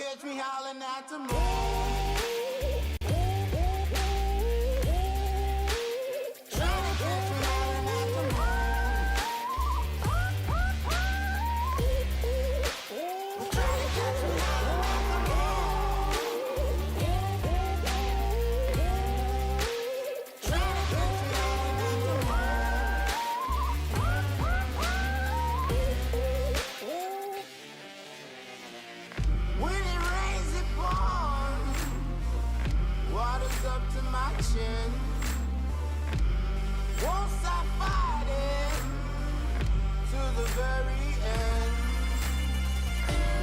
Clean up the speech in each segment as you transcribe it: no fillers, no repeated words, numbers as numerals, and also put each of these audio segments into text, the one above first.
catch me howling at the moon. Trying to catch me howling at the moon. Trying to catch me howling at the moon. Trying to catch me howling at the moon. When it rains, it pours. Water's up to my chin. Won't stop fighting to the very end.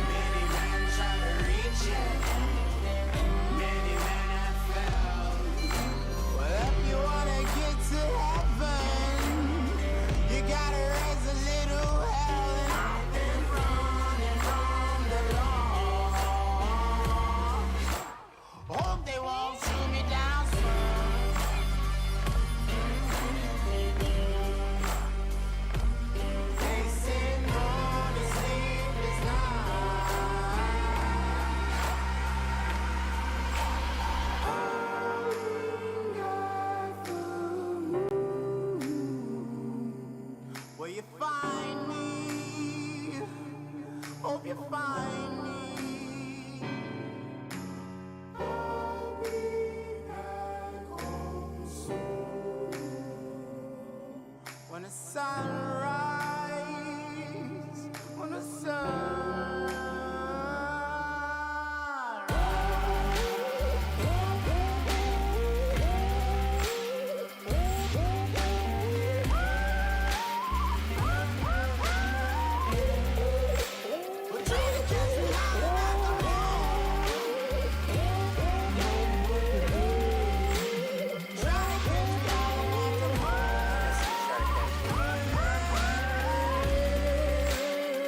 Many men try to reach it. Many men have failed. Well, if you wanna get to heaven, you gotta raise a little hell. And I've been running from the law. Hope they won't shoot me down soon. They said no to sleepless nights. Will you find me? Hope you find me. I'll be back home soon. When the sun rises, when the sun we're trying to catch me howling at the moon. Trying to catch me howling at the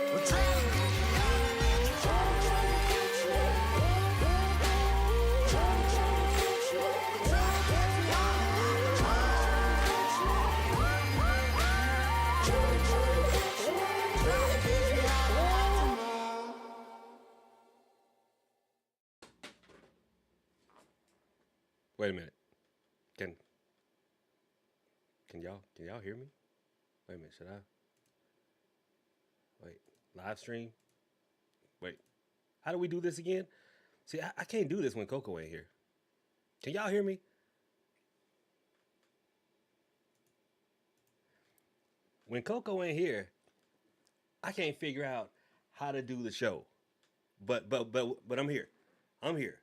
moon. We're trying to catch me howling at the moon. Trying to catch me. Trying to catch me. Trying to catch me howling at the moon. Trying to catch me. Trying to catch me howling at the moon. Wait a minute. Can y'all hear me? Wait a minute, should I? Wait, live stream? Wait, how do we do this again? See, I can't do this when Coco ain't here. Can y'all hear me? When Coco ain't here, I can't figure out how to do the show. But I'm here. I'm here.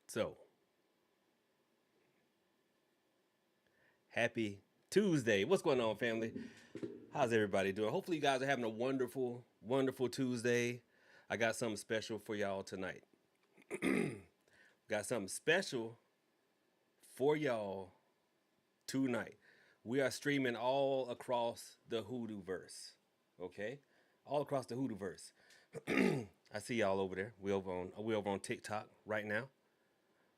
So, happy Tuesday. What's going on, family? How's everybody doing? Hopefully you guys are having a wonderful, wonderful Tuesday. I got something special for y'all tonight. Got something special for y'all tonight. We are streaming all across the Hoodoo verse. Okay? All across the Hoodoo verse. I see y'all over there. We over on TikTok right now.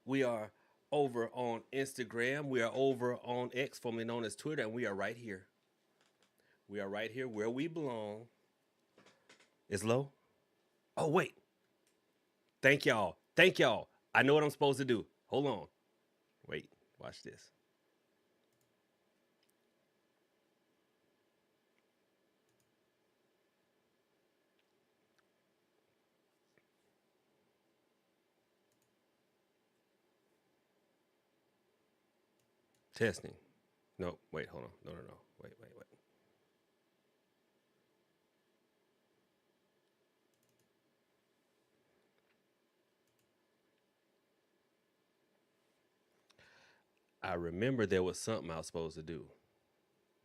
We are over on Instagram. We are over on X, formerly known as Twitter, and we are right here. We are right here where we belong. It's low. Oh, wait. Thank y'all. Thank y'all. I know what I'm supposed to do. Hold on. Wait. Watch this. Testing. No, wait, hold on. No. Wait. I remember there was something I was supposed to do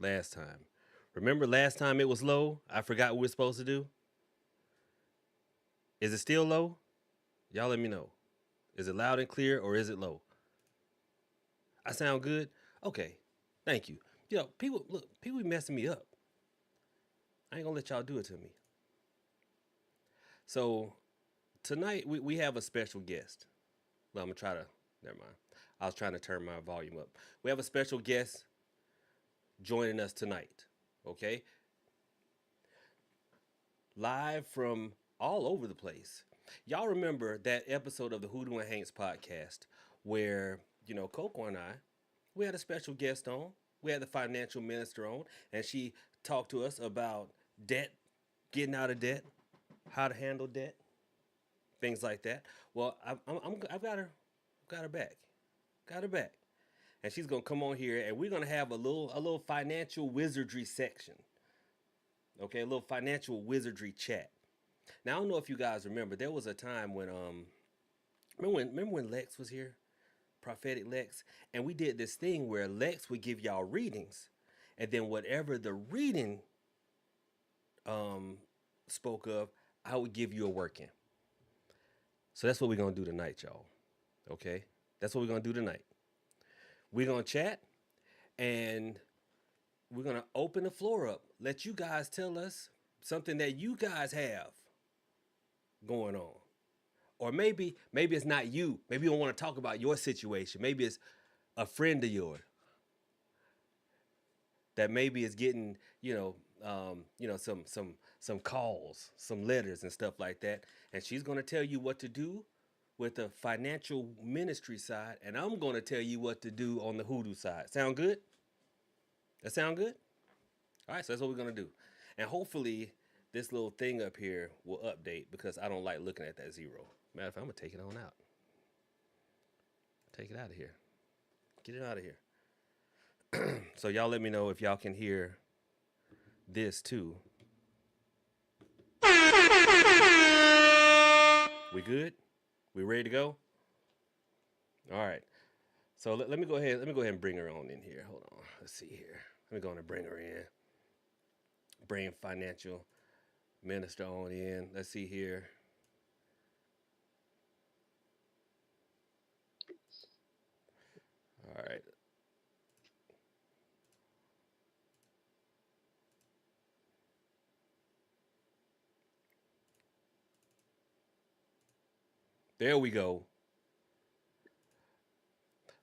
last time. Remember last time it was low? I forgot what we were supposed to do. Is it still low? Y'all let me know. Is it loud and clear or is it low? I sound good? Okay. Thank you. Yo, people be messing me up. I ain't gonna let y'all do it to me. So tonight we have a special guest. Well, I'm gonna try to, never mind. I was trying to turn my volume up. We have a special guest joining us tonight, okay? Live from all over the place. Y'all remember that episode of the Hoodoo and Hanks podcast where, Coco and I, we had a special guest on. We had the financial minister on, and she talked to us about debt, getting out of debt, how to handle debt, things like that. Well, I've got her back, got her back, and she's gonna come on here, and we're gonna have a little financial wizardry section. Okay, a little financial wizardry chat. Now I don't know if you guys remember, there was a time when remember when Lex was here, prophetic Lex, and we did this thing where Lex would give y'all readings, and then whatever the reading um spoke of, I would give you a working. So that's what we're gonna do tonight, y'all. Okay, that's what we're gonna do tonight. We're gonna chat, and we're gonna open the floor up. Let you guys tell us something that you guys have going on. Or maybe it's not you. Maybe you don't want to talk about your situation. Maybe it's a friend of yours that maybe is getting, some calls, some letters and stuff like that. And she's gonna tell you what to do with the financial ministry side, and I'm gonna tell you what to do on the hoodoo side. Sound good? That sound good? All right, so that's what we're gonna do. And hopefully this little thing up here will update because I don't like looking at that zero. Matter of fact, I'm gonna take it on out. Take it out of here. Get it out of here. So y'all let me know if y'all can hear this too. We good? We ready to go? All right. So let me go ahead. Let me go ahead and bring her on in here. Hold on. Let's see here. Let me go on and bring her in. Bring financial minister on in. Let's see here. All right. There we go.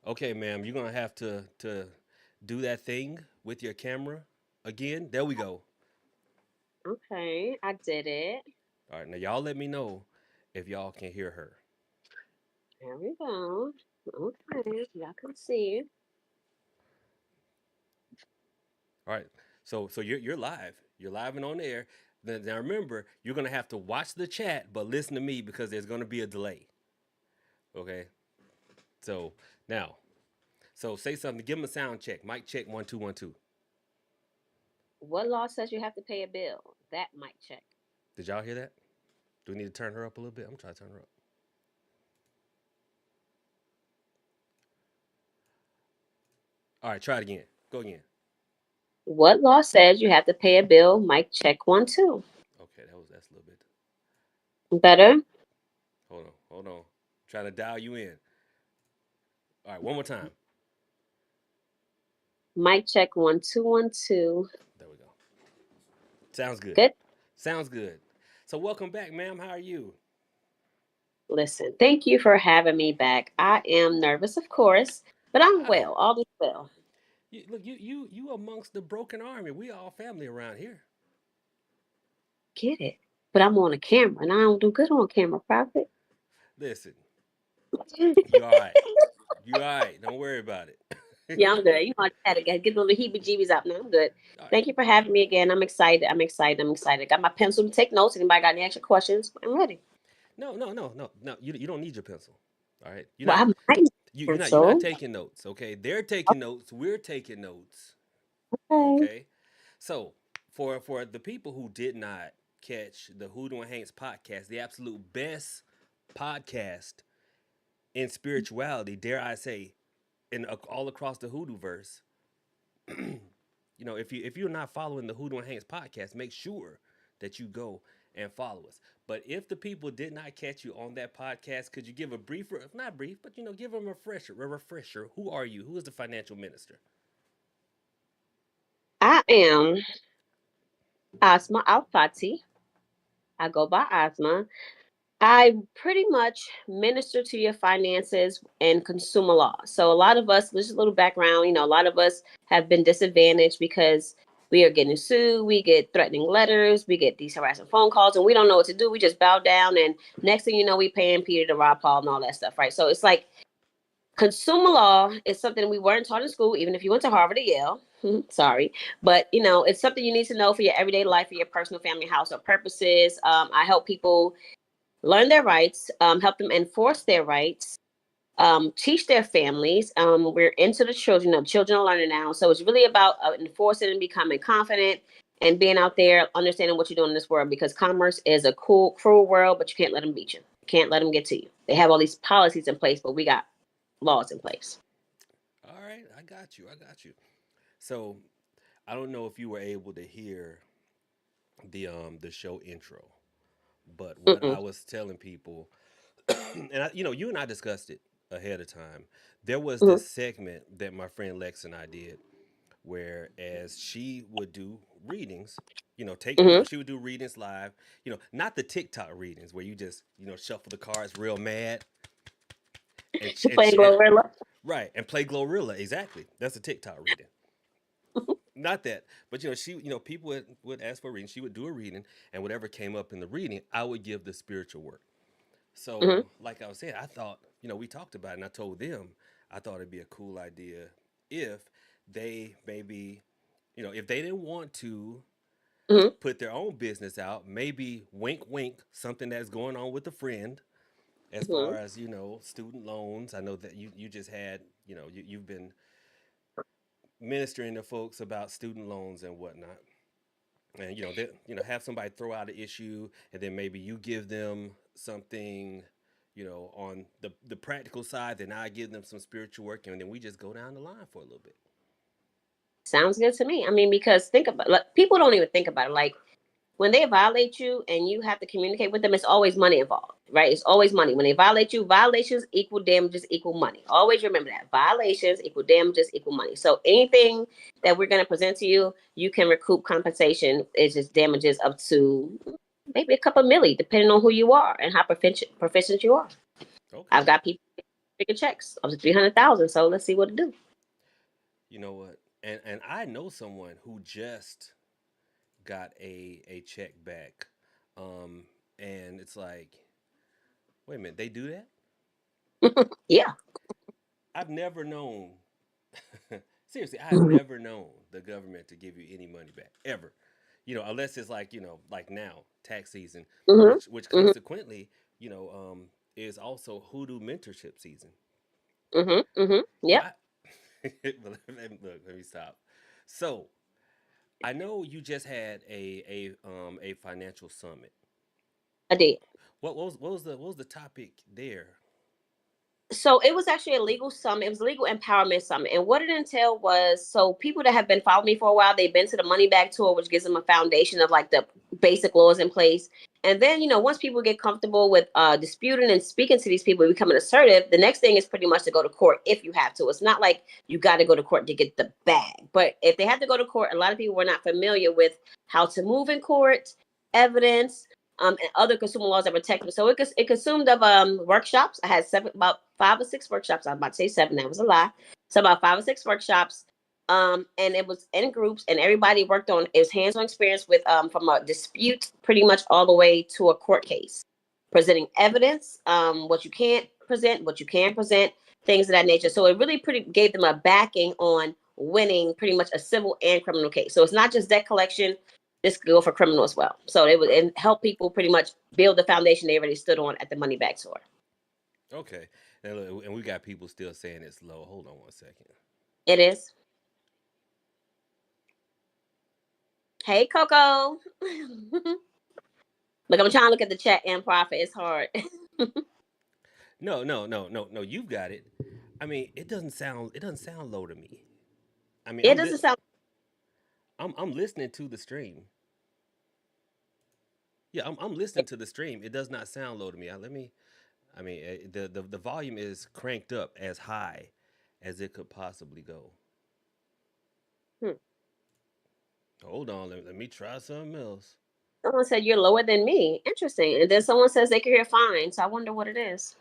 Okay, ma'am, you're gonna have to do that thing with your camera again. There we go. Okay, I did it. All right, now y'all let me know if y'all can hear her. There we go. Okay, y'all can see. All right. So you're live. You're live and on the air. Now remember, you're gonna have to watch the chat, but listen to me because there's gonna be a delay. Okay. So now, so say something. Give them a sound check. Mic check 1 2 1 2. What law says you have to pay a bill? That might check. Did y'all hear that? Do we need to turn her up a little bit? I'm trying to turn her up. All right, try it again. Go again. What law says you have to pay a bill? Mic check 1 2. Okay, that's a little bit. Better. Hold on. Trying to dial you in. All right, one more time. Mic check 1 2 1 2. There we go. Sounds good. Good. Sounds good. So welcome back, ma'am. How are you? Listen, thank you for having me back. I am nervous, of course, but I'm Ah, well. All is well. look, you amongst the broken army. We all family around here. Get it. But I'm on a camera, and I don't do good on camera, Prophet. Listen, you all right. You all right. Don't worry about it. Yeah, I'm good. You know, I had to get the heebie-jeebies out. Now I'm good. All right. Thank you for having me again. I'm excited. I'm excited. I'm excited. Got my pencil to take notes. Anybody got any extra questions? I'm ready. No. You don't need your pencil. All right. Well, I might need You're not pencil. taking notes. Okay. They're taking notes. We're taking notes. Okay. Okay. So for the people who did not catch the Hoodoo and Hanks podcast, the absolute best podcast in spirituality, dare I say, in all across the Hoodoo verse. If you're not following the Hoodoo and Hanks podcast, make sure that you go and follow us. But if the people did not catch you on that podcast, could you give a brief, not brief, but give them a refresher? A refresher. Who are you? Who is the financial minister? I am Asma Al-Fati. I go by Asma. I pretty much minister to your finances and consumer law. So a lot of us, just a little background, a lot of us have been disadvantaged because We are getting sued. We get threatening letters. We get these harassing phone calls, and we don't know what to do. We just bow down, and next thing you know, we paying Peter to Rob Paul and all that stuff, right? So it's like consumer law is something we weren't taught in school, even if you went to Harvard or Yale. Sorry, but it's something you need to know for your everyday life, for your personal, family, household purposes. I help people learn their rights, help them enforce their rights, teach their families. We're into the children. Children are learning now, so it's really about enforcing and becoming confident and being out there, understanding what you're doing in this world. Because commerce is a cruel world, but you can't let them beat you. You can't let them get to you. They have all these policies in place, but we got laws in place. All right, I got you. I got you. So I don't know if you were able to hear the show intro, but what I Mm-mm. was telling people, and you and I discussed it ahead of time. There was Mm-hmm. this segment that my friend Lex and I did, whereas she would do readings. Mm-hmm. She would do readings live. Not the TikTok readings where you just shuffle the cards real mad You're playing Glorilla. right and play Glorilla. Exactly, that's a TikTok reading. Not that, but she, people would ask for a reading. She would do a reading, and whatever came up in the reading, I would give the spiritual work. Mm-hmm. So, like I was saying, I thought, we talked about it, and I told them I thought it'd be a cool idea if they maybe, if they didn't want to Mm-hmm. put their own business out, maybe wink, wink, something that's going on with a friend as Mm-hmm. far as, student loans. I know that you just had, you've been ministering to folks about student loans and whatnot. And, have somebody throw out an issue, and then maybe you give them something, on the practical side, then I give them some spiritual work, and then we just go down the line for a little bit. Sounds good to me. I mean, because think about, like, people don't even think about it. Like, when they violate you and you have to communicate with them, it's always money involved, right? It's always money. When they violate you, violations equal damages equal money. Always remember that. Violations equal damages equal money. So anything that we're going to present to you, you can recoup compensation. It's just damages up to maybe a couple milli, depending on who you are and how proficient you are. I've Okay. got people bigger checks up to 300,000. So let's see what to do. You know what? And I know someone who just got a check back. Um, and it's like, wait a minute, they do that? Yeah. I've never known. Seriously, I've never known the government to give you any money back ever. Unless it's like like now tax season, Hmm. which Hmm. consequently is also Hoodoo mentorship season. Hmm. Hmm. Yep. I but let me stop. So I know you just had a financial summit. I did. What was the topic there? So it was actually a legal summit. It was a legal empowerment summit. And what it entailed was, so people that have been following me for a while, they've been to the money bag tour, which gives them a foundation of like the basic laws in place. And then, once people get comfortable with disputing and speaking to these people, becoming assertive, the next thing is pretty much to go to court if you have to. It's not like you got to go to court to get the bag. But if they have to go to court, a lot of people were not familiar with how to move in court, evidence, and other consumer laws that protect them. So it consumed of workshops. I had about 5 or 6 workshops. I was about to say 7. That was a lie. So about 5 or 6 workshops. And it was in groups, and everybody worked on it was hands-on experience with from a dispute pretty much all the way to a court case, presenting evidence, what you can't present, what you can present, things of that nature. So it really pretty gave them a backing on winning pretty much a civil and criminal case. So it's not just debt collection, this could go for criminal as well. So it would and help people pretty much build the foundation they already stood on at the money back tour. Okay, and we got people still saying it's low. Hold on one second. It is. Hey, Coco. Look, I'm trying to look at the chat and profit. It's hard. No, no, no, no, no. You've got it. I mean, it doesn't sound low to me. I mean, It doesn't sound. I'm listening to the stream. Yeah, I'm listening to the stream. It does not sound low to me. Let me. I mean, the volume is cranked up as high as it could possibly go. Hmm. Hold on, let me try something else. Someone said you're lower than me. Interesting. And then someone says they can hear fine. So I wonder what it is.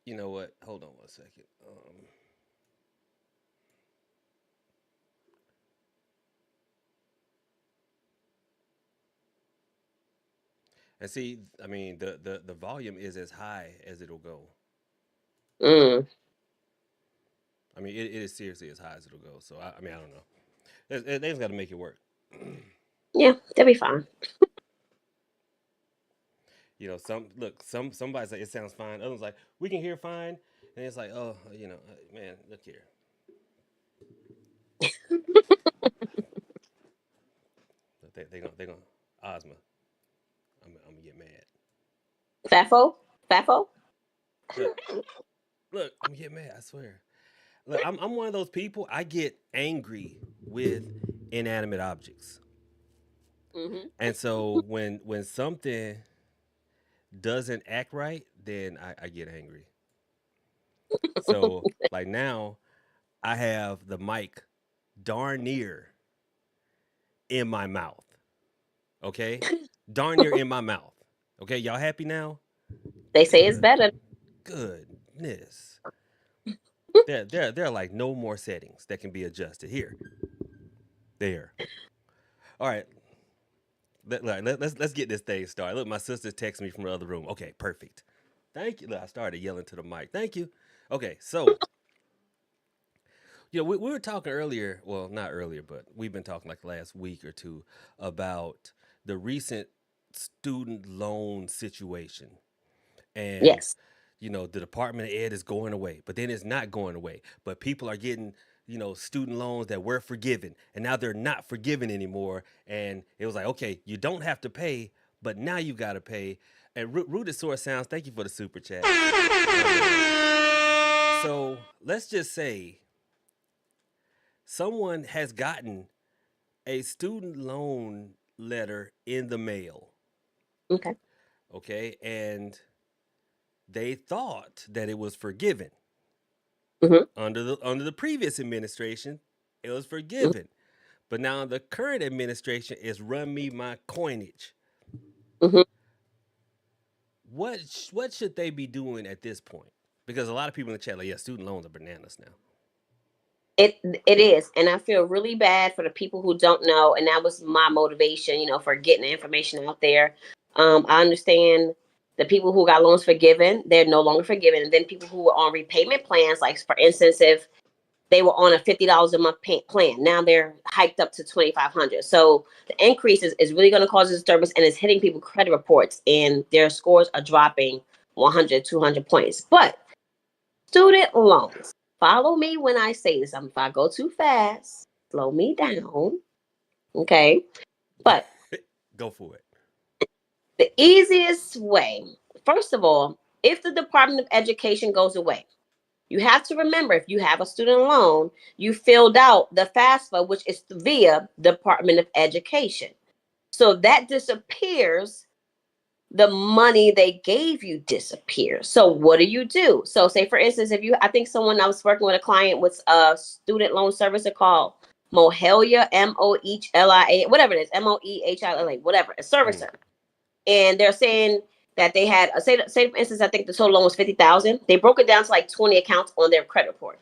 You know what? Hold on one second. And see, I mean, the volume is as high as it'll go. Mm. I mean, it is seriously as high as it'll go. So I mean, I don't know. They just got to make it work. Yeah, they'll be fine. You know, somebody's like it sounds fine. Others like we can hear fine, and it's like, oh, man, look here. They gonna Asma. I'm gonna get mad. Fafo. Look, look, I'm gonna get mad. I swear. Look, I'm one of those people. I get angry with inanimate objects, Mm-hmm. and so when something doesn't act right, then I get angry. So like now, I have the mic darn near in my mouth. Okay, darn near in my mouth. Okay, y'all happy now? They say it's better. Goodness. There are like no more settings that can be adjusted. Here, there. All right. Let's get this thing started. Look, my sister texted me from the other room. Okay, perfect. Thank you. Look, I started yelling to the mic. Thank you. Okay, so we were talking earlier. Well, not earlier, but we've been talking like the last week or two about the recent student loan situation, and Yes. the Department of Ed is going away, but then it's not going away. But people are getting, student loans that were forgiven, and now they're not forgiven anymore. And it was like, okay, you don't have to pay, but now you got to pay. And Rooted Source Sounds, thank you for the super chat. So let's just say someone has gotten a student loan letter in the mail, Okay. okay, and they thought that it was forgiven. Mm-hmm. Under the previous administration, it was forgiven. But now the current administration is run me my coinage. Mm-hmm. What should they be doing at this point? Because a lot of people in the chat like, yeah, student loans are bananas now. It is, and I feel really bad for the people who don't know, and that was my motivation, for getting the information out there. I understand the people who got loans forgiven, they're no longer forgiven, and then people who were on repayment plans, like for instance, if they were on a $50 a month plan, now they're hiked up to 2,500. So the increase is really going to cause a disturbance, and it's hitting people credit reports, and their scores are dropping 100, 200 points. But student loans. Follow me when I say this. If I go too fast, slow me down. Okay. But Go for it. the easiest way, first of all, if the Department of Education goes away, you have to remember if you have a student loan, you filled out the FAFSA, which is via Department of Education. So that disappears, the money they gave you disappears. So what do? So say for instance, I think I was working with a client with a student loan servicer called Mohelia, Mohlia, whatever it is, Moehilla, whatever, a servicer. And they're saying that they had say for instance, I think the total loan was 50,000. They broke it down to like 20 accounts on their credit report.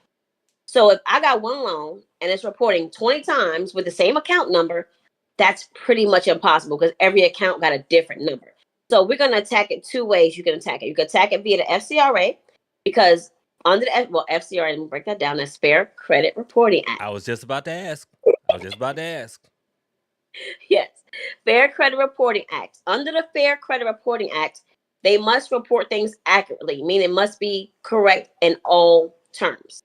So if I got one loan and it's reporting 20 times with the same account number, that's pretty much impossible because every account got a different number. So we're going to attack it two ways. You can attack it. You can attack it via the FCRA because under the FCRA, let me break that down. That's Fair Credit Reporting Act. I was just about to ask. Yes, Fair Credit Reporting Act. Under the Fair Credit Reporting Act, they must report things accurately, meaning it must be correct in all terms.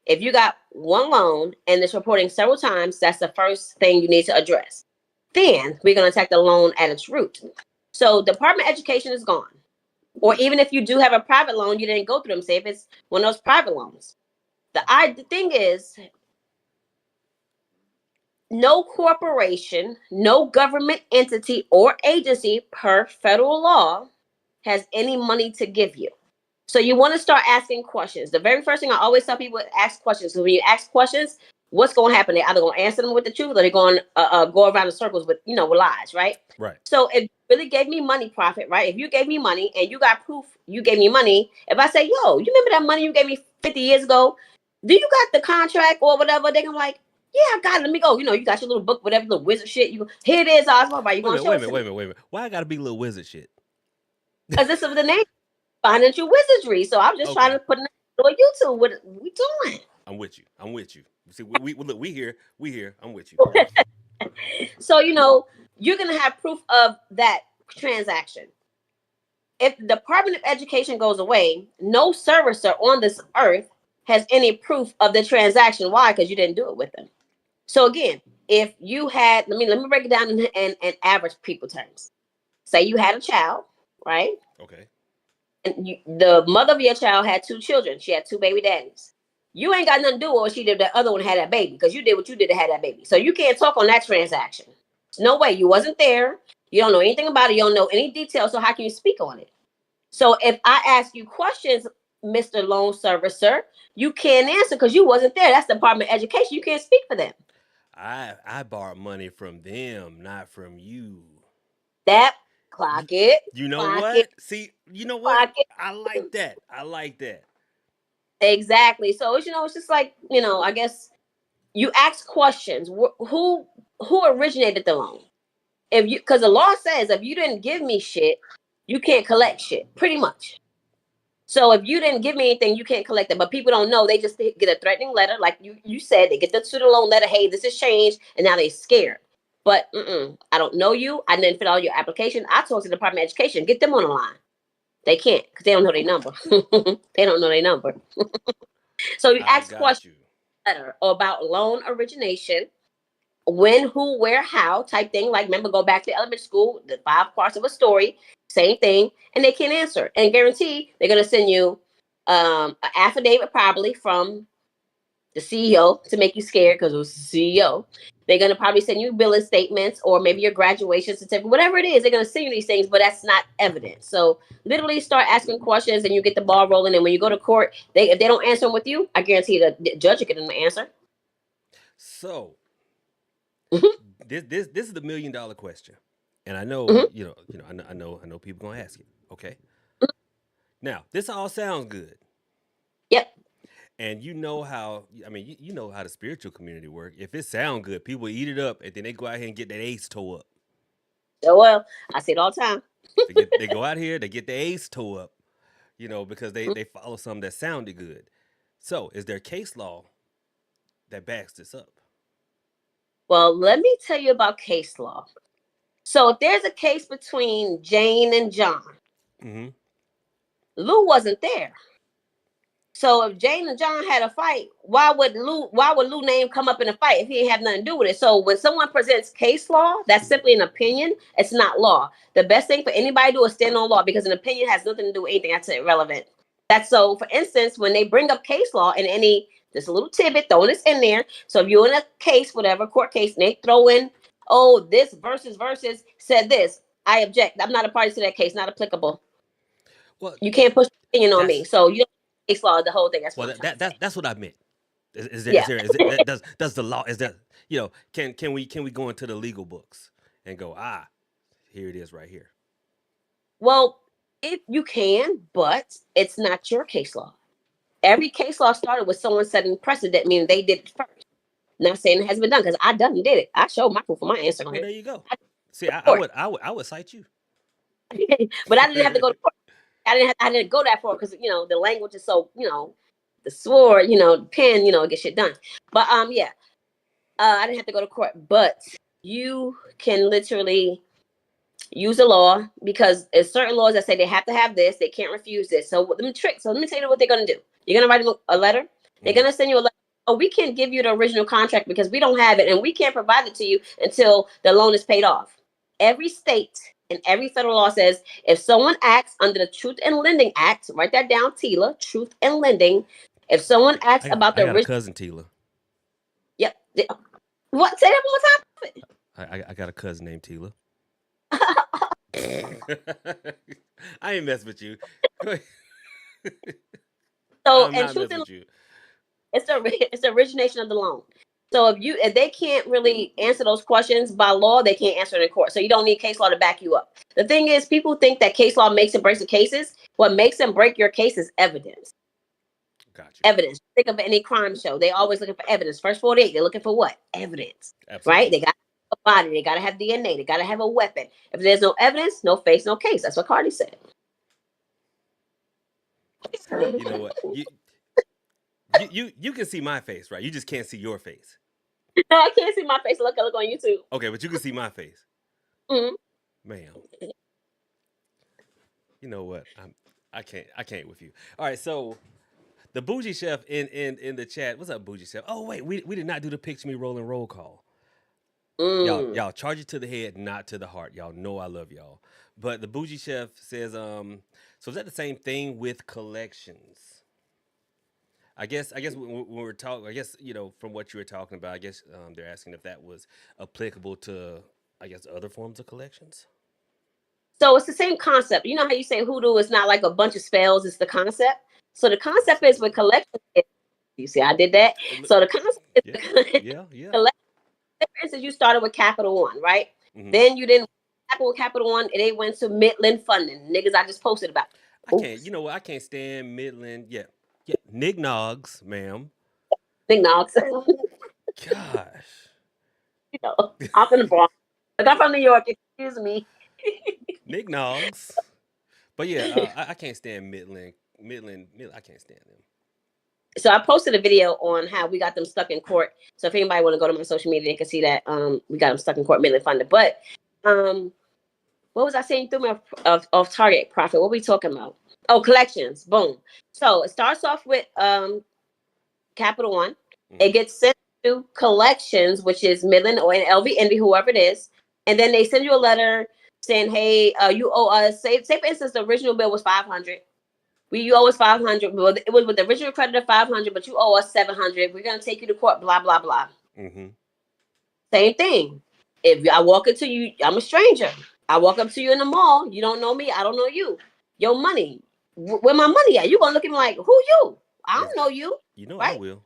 If you got one loan and it's reporting several times, that's the first thing you need to address. Then we're going to attack the loan at its root. So Department of Education is gone. Or even if you do have a private loan, you didn't go through them. Say if it's one of those private loans. The thing is, no corporation, no government entity or agency per federal law has any money to give you. So you want to start asking questions. The very first thing I always tell people is ask questions. So when you ask questions, what's going to happen? They're either going to answer them with the truth or they're going to go around in circles with lies, right? Right. So if you really gave me money, profit, right? If you gave me money and you got proof you gave me money, if I say, yo, you remember that money you gave me 50 years ago? Do you got the contract or whatever? They're going to be like, Yeah, I got it. Let me go. You got your little book, whatever, little wizard shit. Here it is, Asma. Right, you Wait a gonna minute, show wait a it minute, to wait a me? minute, wait a minute. Why I gotta be little wizard shit? Because this is the name, financial wizardry. So I'm just trying Okay, to put it on YouTube. What we doing? I'm with you. I'm with you. See, look, we here. We here. I'm with you. So you're gonna have proof of that transaction. If the Department of Education goes away, no servicer on this earth has any proof of the transaction. Why? Because you didn't do it with them. So again, if you had, let me break it down in average people terms. Say you had a child, right? Okay. And the mother of your child had two children. She had two baby daddies. You ain't got nothing to do with what she did. The other one had that baby because you did what you did to have that baby. So you can't talk on that transaction. No way. You wasn't there. You don't know anything about it. You don't know any details. So how can you speak on it? So if I ask you questions, Mr. Loan Servicer, you can't answer because you wasn't there. That's the Department of Education. You can't speak for them. I borrowed money from them, not from you. That You, clock it, you know clock it, what? See, you know what? clock it. I like that. I like that. Exactly. So it's just like I guess you ask questions. Who originated the loan? If you because the law says if you didn't give me shit, you can't collect shit. Pretty much. So if you didn't give me anything, you can't collect it. But people don't know. They just get a threatening letter, like you said. They get the student loan letter. Hey, this has changed, and now they're scared. But I don't know you. I didn't fill out your application. I talked to the Department of Education. Get them on the line. They can't because they don't know their number. They don't know their number. So you I ask got questions you. about loan origination, when, who, where, how type thing. Like, remember, go back to elementary school, the 5 parts of a story, same thing, and they can't answer. And guarantee they're going to send you an affidavit probably from the CEO to make you scared because it was the CEO. They're going to probably send you billing statements or maybe your graduation certificate, whatever it is. They're going to send you these things, but that's not evidence. So literally start asking questions and you get the ball rolling. And when you go to court, if they don't answer them with you, I guarantee the judge will get them to answer. So Mhm, this is the $1 million question, and I know mhm, I know people gonna ask it. Okay. Now this all sounds good, yep. and you know how I mean you know how the spiritual community work. If it sound good, people eat it up, and then they go out here and get that ace toe up. So well, I see it all the time. They go out here, they get the ace toe up, because Mhm. they follow something that sounded good. So is there case law that backs this up? Well, let me tell you about case law. So if there's a case between Jane and John, Mm-hmm. Lou wasn't there. So if Jane and John had a fight, why would Lou name come up in a fight if he didn't have nothing to do with it? So when someone presents case law, that's simply an opinion. It's not law. The best thing for anybody to do is stand on law because an opinion has nothing to do with anything. That's irrelevant. That's so for instance, when they bring up case law and just a little tidbit, throwing this in there. So if you're in a case, whatever, court case, and they throw in, oh, this versus said this. I object. I'm not a party to that case, not applicable. Well, You can't push your opinion on me. that's So you don't case law the whole thing. That's well what I'm trying to say. that's what I meant. Is there is Yeah. there is it does the law is that can we go into the legal books and go here it is right here. Well, if you can, but it's not your case law. Every case law started with someone setting precedent, meaning they did it first. Not saying it hasn't been done because I done did it. I showed my proof on my Well, Instagram. there you go. I See, did court, I would cite you. but I didn't have to go to court. I didn't go that far because the language is so the sword, the pen, get shit done. But yeah, I didn't have to go to court. But you can literally use the law because there's certain laws that say they have to have this, they can't refuse this. So let me tell you what they're gonna do. You're gonna write a letter. They're Mm-hmm. gonna send you a letter. Oh, we can't give you the original contract because we don't have it, and we can't provide it to you until the loan is paid off. Every state and every federal law says if someone acts under the Truth in Lending Act, write that down, Tila. Truth in Lending. If someone acts about I the got a original, cousin Tila. yep. What? Say that one more I got a cousin named Tila. time. I ain't mess with you. So, I'm and not truth messing in with you. it's the origination of the loan. So if they can't really answer those questions by law, they can't answer it in court. So you don't need case law to back you up. The thing is, people think that case law makes and breaks the cases. What makes and break your case is evidence. Got you. Evidence. Think of any crime show. They always looking for evidence. First 48, they're looking for what? Evidence. Right? Absolutely. They got a body. They got to have DNA. They got to have a weapon. If there's no evidence, no face, no case. That's what Cardi said. You know what? You can see my face, right? You just can't see your face. No, I can't see my face. Look on YouTube. Okay, but you can see my face, Mhm. ma'am. You know what? I can't with you. All right, so the bougie chef in the chat. What's up, bougie chef? Oh wait, we did not do the picture me rolling roll call. Mm. Y'all charge it to the head, not to the heart. Y'all know I love y'all. But the bougie chef says, so is that the same thing with collections? I guess when we're talking, I guess from what you were talking about, I guess they're asking if that was applicable to, I guess, other forms of collections. So it's the same concept. You know how you say hoodoo is not like a bunch of spells, it's the concept. So the concept is with collection. You see, I did that. Look, So the concept is yeah, yeah. collection. For instance, you started with Capital One, right? Hmm. Then you didn't Capital One, and they went to Midland Funding. Niggas I just posted about. I can't. You know what? I can't stand Midland. Yeah, yeah. Nignogs, ma'am. Big Knox. Gosh, I'm from the Bronx. Like I'm from New York. Excuse me. Nignogs. But yeah, I can't stand Midland. I can't stand them. So I posted a video on how we got them stuck in court. So if anybody want to go to my social media, they can see that we got them stuck in court, Midland Funding. But um, what was I saying through my of target profit? What we talking about? Oh, collections. Boom. So it starts off with Capital One. It Hmm. gets sent to collections, which is Midland or LV Envy, whoever it is, and then they send you a letter saying, "Hey, you owe us." Say for instance, the original bill was 500. You owe us 500. Well, it was with the original credit of 500, but you owe us 700. We're gonna take you to court. Blah blah blah. Hmm. Same thing. If I walk into you, I'm a stranger. I walk up to you in the mall. You don't know me. I don't know you. Your money. Where my money at? You gonna look at me like, who you? I Ex- don't know you, you know I right? will.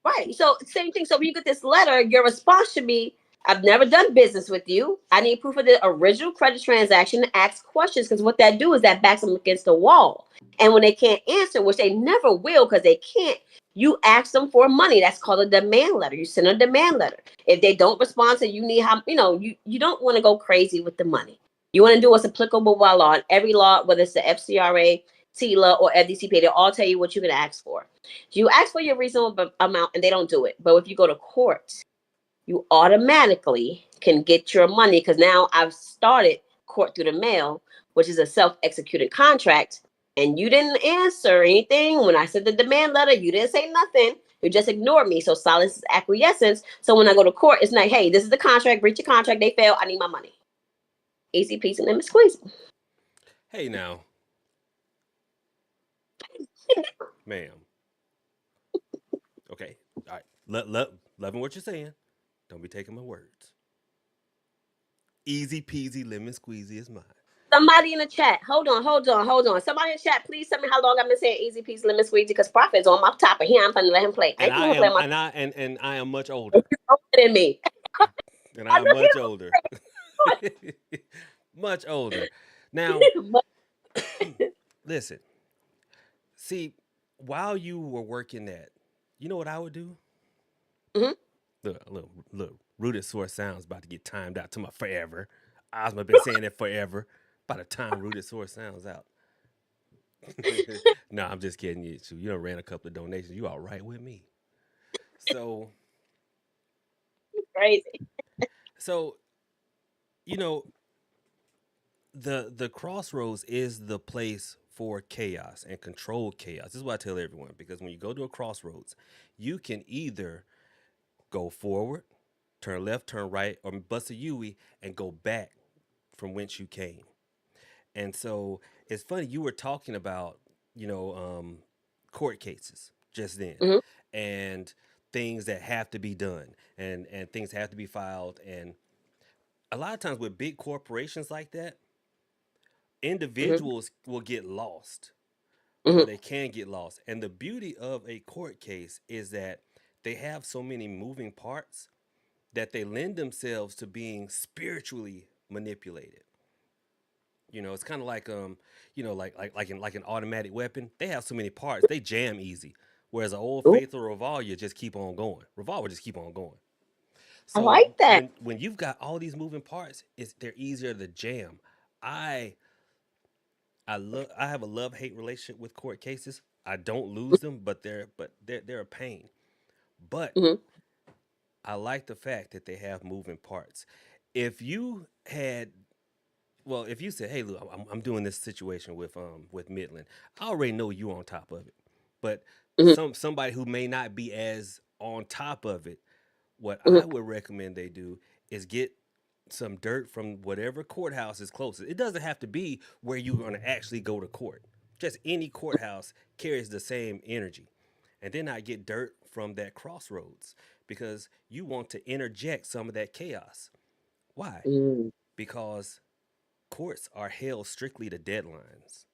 Right. So same thing. So when you get this letter, your response should be, I've never done business with you. I need proof of the original credit transaction and ask questions because what that do is that backs them against the wall. And when they can't answer, which they never will because they can't, you ask them for money. That's called a demand letter. You send a demand letter. If they don't respond to you need how you don't want to go crazy with the money. You want to do what's applicable by law. And every law, whether it's the FCRA, TILA, or FDCPA, they all tell you what you can ask for. You ask for your reasonable amount and they don't do it. But if you go to court, you automatically can get your money because now I've started court through the mail, which is a self-executed contract. And you didn't answer anything when I said the demand letter. You didn't say nothing. You just ignored me. So silence is acquiescence. So when I go to court, it's like, hey, this is the contract. Breach your contract. They fail. I need my money. Easy peasy lemon squeezy. Hey now, ma'am. Okay. All right. Loving what you're saying. Don't be taking my words. Easy peasy lemon squeezy is mine. Somebody in the chat. Hold on. Somebody in the chat, please tell me how long I've been saying easy peasy lemon squeezy because Prophet's on my top of here. I'm gonna let him play. I And ain't I gonna play am my and I am much older. older than me. And I I am know much older. Much older. Now, you but listen. See, while you were working that, you know what I would do? Mhm. Look. Rooted Source Sounds about to get timed out to my forever. Asma been saying it forever. By the time Rooted Source Sounds out. No, I'm just kidding you. You done ran a couple of donations. You all right with me. So, crazy. so you know, the crossroads is the place for chaos and controlled chaos. This is what I tell everyone because when you go to a crossroads, you can either go forward, turn left, turn right, or bust a Yui and go back from whence you came. And so it's funny you were talking about you know court cases just then Mhm. and things that have to be done and things have to be filed and a lot of times with big corporations like that Mhm. individuals will get lost or Mhm. they can get lost. And the beauty of a court case is that they have so many moving parts that they lend themselves to being spiritually manipulated. It's kind of like like an automatic weapon. They have so many parts, they jam easy. Whereas an old Ooh, faithful revolver just keep on going. Revolver just keep on going. I So like that. when you've got all these moving parts, they're easier to jam. I I have a love hate relationship with court cases. I don't lose them, but they're a pain. But Hmm. I like the fact that they have moving parts. If you had if you said, "Hey, look, I'm doing this situation with Midland," I already know you on top of it. But Hmm. somebody who may not be as on top of it, what Hmm. I would recommend they do is get some dirt from whatever courthouse is closest. It doesn't have to be where you're going to actually go to court. Just any courthouse carries the same energy. And then I get dirt from that crossroads because you want to interject some of that chaos. Why? Mm. Because courts are held strictly to deadlines.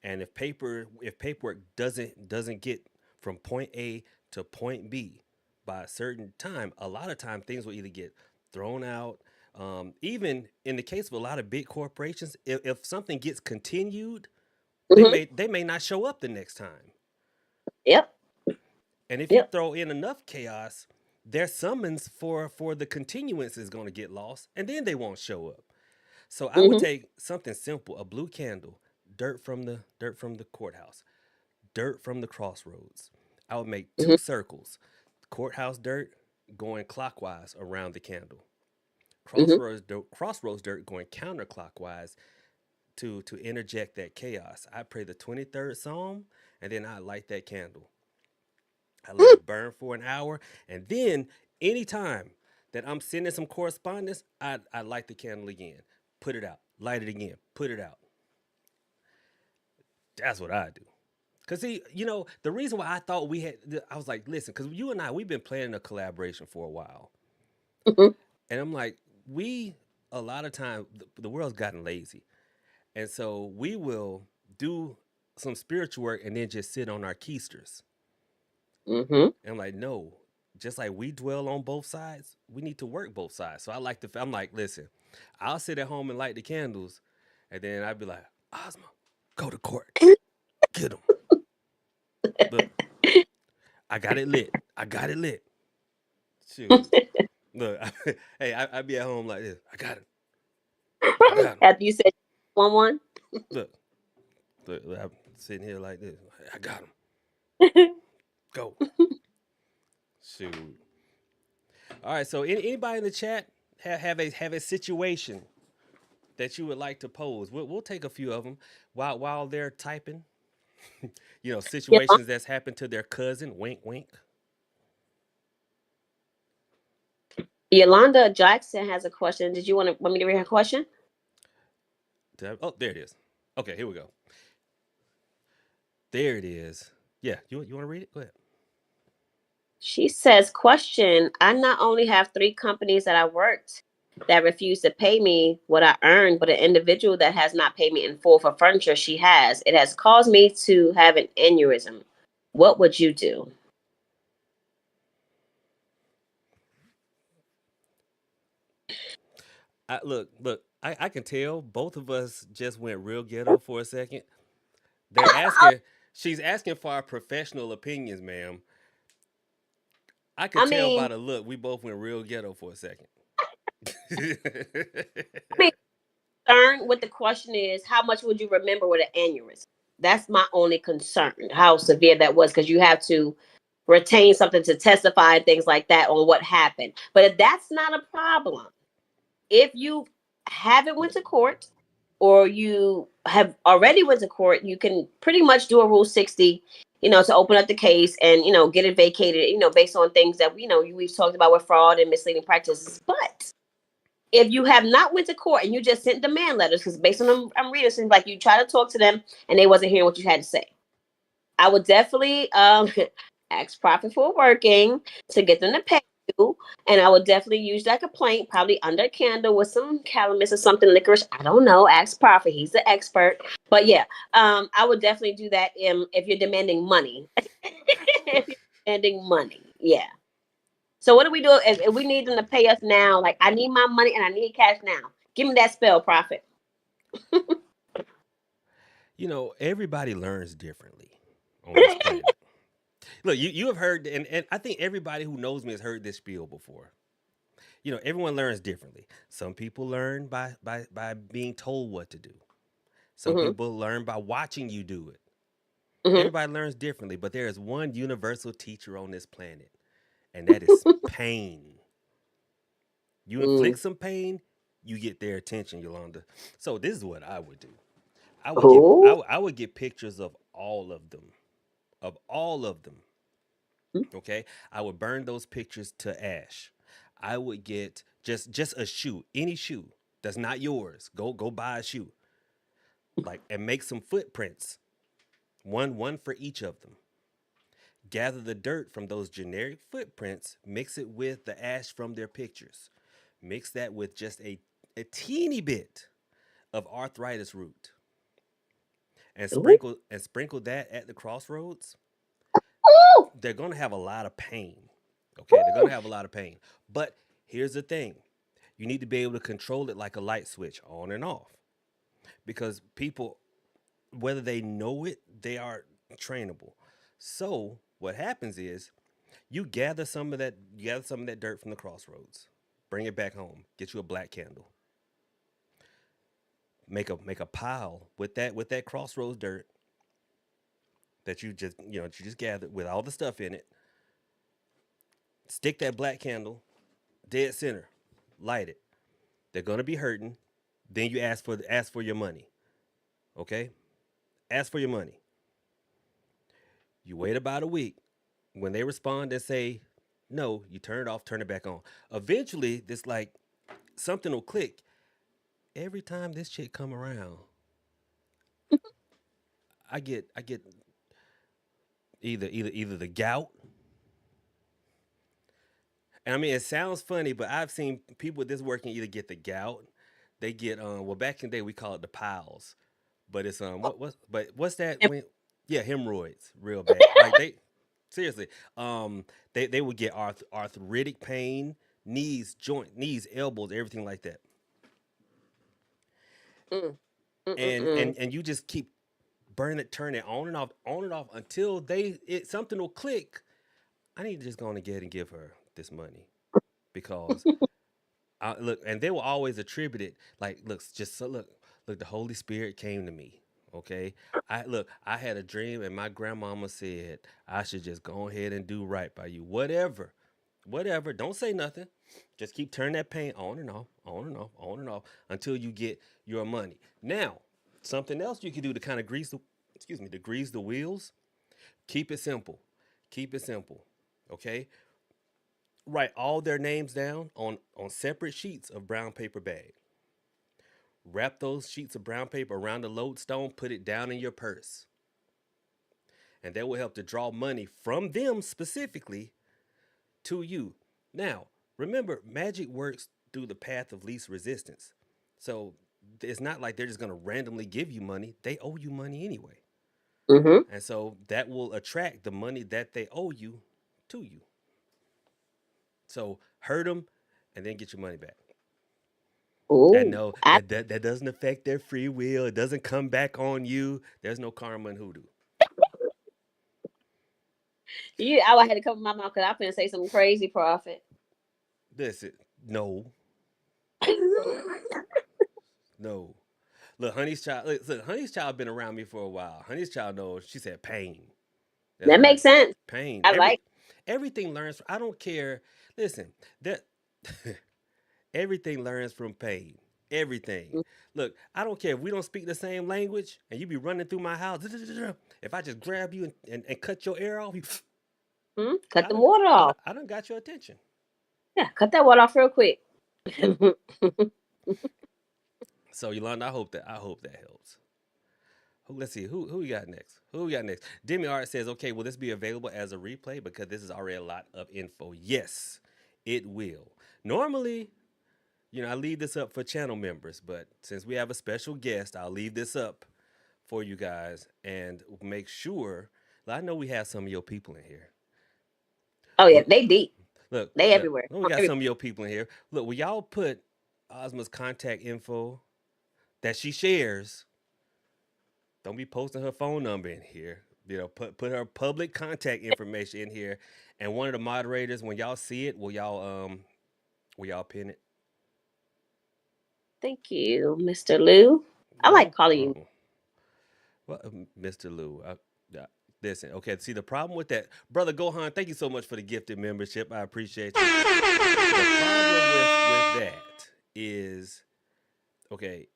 And if paperwork doesn't get from point A to point B by a certain time, a lot of time things will either get thrown out. Even in the case of a lot of big corporations, if something gets continued, Hmm. they may not show up the next time. Yep. And if you Yep. throw in enough chaos, their summons for the continuance is going to get lost, and then they won't show up. So I would Hmm. take something simple, a blue candle, dirt from the courthouse, dirt from the crossroads. I would make Hmm. two circles, courthouse dirt going clockwise around the candle, Hmm. crossroads dirt going counterclockwise to interject that chaos. I pray the 23rd Psalm, and then I light that candle. I let it burn for an hour, and then anytime that I'm sending some correspondence, I light the candle again, put it out, light it again, put it out. That's what I do. Cause see, the reason why I thought I was like, listen, cause you and I, we've been planning a collaboration for a while, Hmm. and I'm like, a lot of time the world's gotten lazy, and so we will do some spiritual work and then just sit on our keisters. Hmm. And I'm like, no, just like we dwell on both sides, we need to work both sides. So I'm like, listen, I'll sit at home and light the candles, and then I'd be like, Asma, go to court, get them. Look, I got it lit. I got it lit. Shoot. Look, hey, I be at home like this. I got it. I got him. After you said one. Look, look, I'm sitting here like this. I got him. Go. Shoot. All right. So, anybody in the chat have a situation that you would like to pose? We'll take a few of them while they're typing. Situations that's happened to their cousin. Wink, wink. Yolanda Jackson has a question. Did you want me to read her question? Oh, there it is. Okay, here we go. There it is. Yeah, you want to read it? Go ahead. She says, question, I not only have 3 companies that I worked that refuse to pay me what I earned, but an individual that has not paid me in full for furniture she has. It has caused me to have an aneurysm. What would you do? Look. I can tell both of us just went real ghetto for a second. They're I asking. She's asking for our professional opinions, ma'am. I could tell mean, by the look we both went real ghetto for a second. I mean, concern with the question is, how much would you remember with an aneurysm? That's my only concern, how severe that was, because you have to retain something to testify and things like that on what happened. But if that's not a problem, if you haven't went to court or you have already went to court, you can pretty much do a Rule 60, to open up the case and, get it vacated, based on things that, we've talked about with fraud and misleading practices. But if you have not went to court and you just sent demand letters, because based on them, I'm reading, it seems like you try to talk to them and they wasn't hearing what you had to say. I would definitely ask Profit for working to get them to pay you. And I would definitely use that complaint, probably under a candle with some calamus or something, licorice. I don't know. Ask Profit. He's the expert. But yeah, I would definitely do that if you're demanding money. If you're demanding money. Yeah. So what do we do if we need them to pay us now? Like, I need my money and I need cash now. Give me that spell, Profit. Everybody learns differently on this planet. Look, you have heard, and I think everybody who knows me has heard this spiel before. Everyone learns differently. Some people learn by being told what to do. Some Mm-hmm. people learn by watching you do it. Mm-hmm. Everybody learns differently, but there is one universal teacher on this planet, and that is pain. You Mm. inflict some pain, you get their attention, Yolanda. So this is what I would do. Oh. I would get pictures of all of them, of all of them. Okay, I would burn those pictures to ash. I would get just a shoe, any shoe that's not yours. Go buy a shoe, and make some footprints, one for each of them. Gather the dirt from those generic footprints, mix it with the ash from their pictures. Mix that with just a teeny bit of arthritis root and Ooh. sprinkle that at the crossroads. Ooh. They're going to have a lot of pain. Okay, they're going to have a lot of pain. But here's the thing. You need to be able to control it like a light switch, on and off. Because people, whether they know it, they are trainable. So what happens is you gather some of that dirt from the crossroads, bring it back home, get you a black candle, make a pile with that crossroads dirt that you just gathered with all the stuff in it. Stick that black candle dead center, light it. They're gonna be hurting. Then you ask for your money. Okay, ask for your money. You wait about a week. When they respond and say no, you turn it off, turn it back on. Eventually, this like something will click. Every time this chick come around, I get either the gout. And I mean, it sounds funny, but I've seen people with this working either get the gout, they get well back in the day we call it the piles, but it's what's that when yeah hemorrhoids real bad like they seriously they would get arthritic pain, knees, elbows, everything like that, Mm. Mm-mm-mm. and you just keep burn it, turn it on and off until something will click. I need to just go on and get and give her this money because look, and they will always attribute it like, look, the Holy Spirit came to me. Okay, I had a dream, and my grandmama said I should just go ahead and do right by you. Whatever. Don't say nothing. Just keep turning that pain on and off, on and off, on and off until you get your money. Now, something else you can do to kind of to grease the wheels. Keep it simple. Keep it simple. Okay, write all their names down on separate sheets of brown paper bag. Wrap those sheets of brown paper around the lodestone, put it down in your purse. And that will help to draw money from them specifically to you. Now, remember, magic works through the path of least resistance. So it's not like they're just going to randomly give you money. They owe you money anyway. Mm-hmm. And so that will attract the money that they owe you to you. So hurt them and then get your money back. And Ooh. no, I that doesn't affect their free will. It doesn't come back on you. There's no karma in hoodoo. I had to cover my mouth because I finna say something crazy, Prophet. Listen, no, no. Look, Honey's child been around me for a while. Honey's child knows. She said pain. That's That right, makes sense. pain. I like. Everything learns. I don't care. Listen, that everything learns from pain. Everything. Look, I don't care if we don't speak the same language and you be running through my house. If I just grab you and cut your ear off, Cut the water off. I done got your attention. Yeah, cut that water off real quick. So Yolanda, I hope that helps. Let's see who we got next. Who we got next? Demi Art says, "Okay, will this be available as a replay because this is already a lot of info?" Yes, it will. Normally, I leave this up for channel members, but since we have a special guest, I'll leave this up for you guys and make sure. I know we have some of your people in here. Oh yeah, Well, they deep. look, They everywhere. we got some of your people in here. Look, will y'all put Asma's contact info that she shares? Don't be posting her phone number in here. Put her public contact information in here, and one of the moderators, when y'all see it, will y'all pin it? Thank you, Mr. Lou. I No like calling you. problem. Well, Mr. Lou, yeah, listen. Okay, see the problem with that, brother Gohan. Thank you so much for the gifted membership. I appreciate you. The problem with that is okay.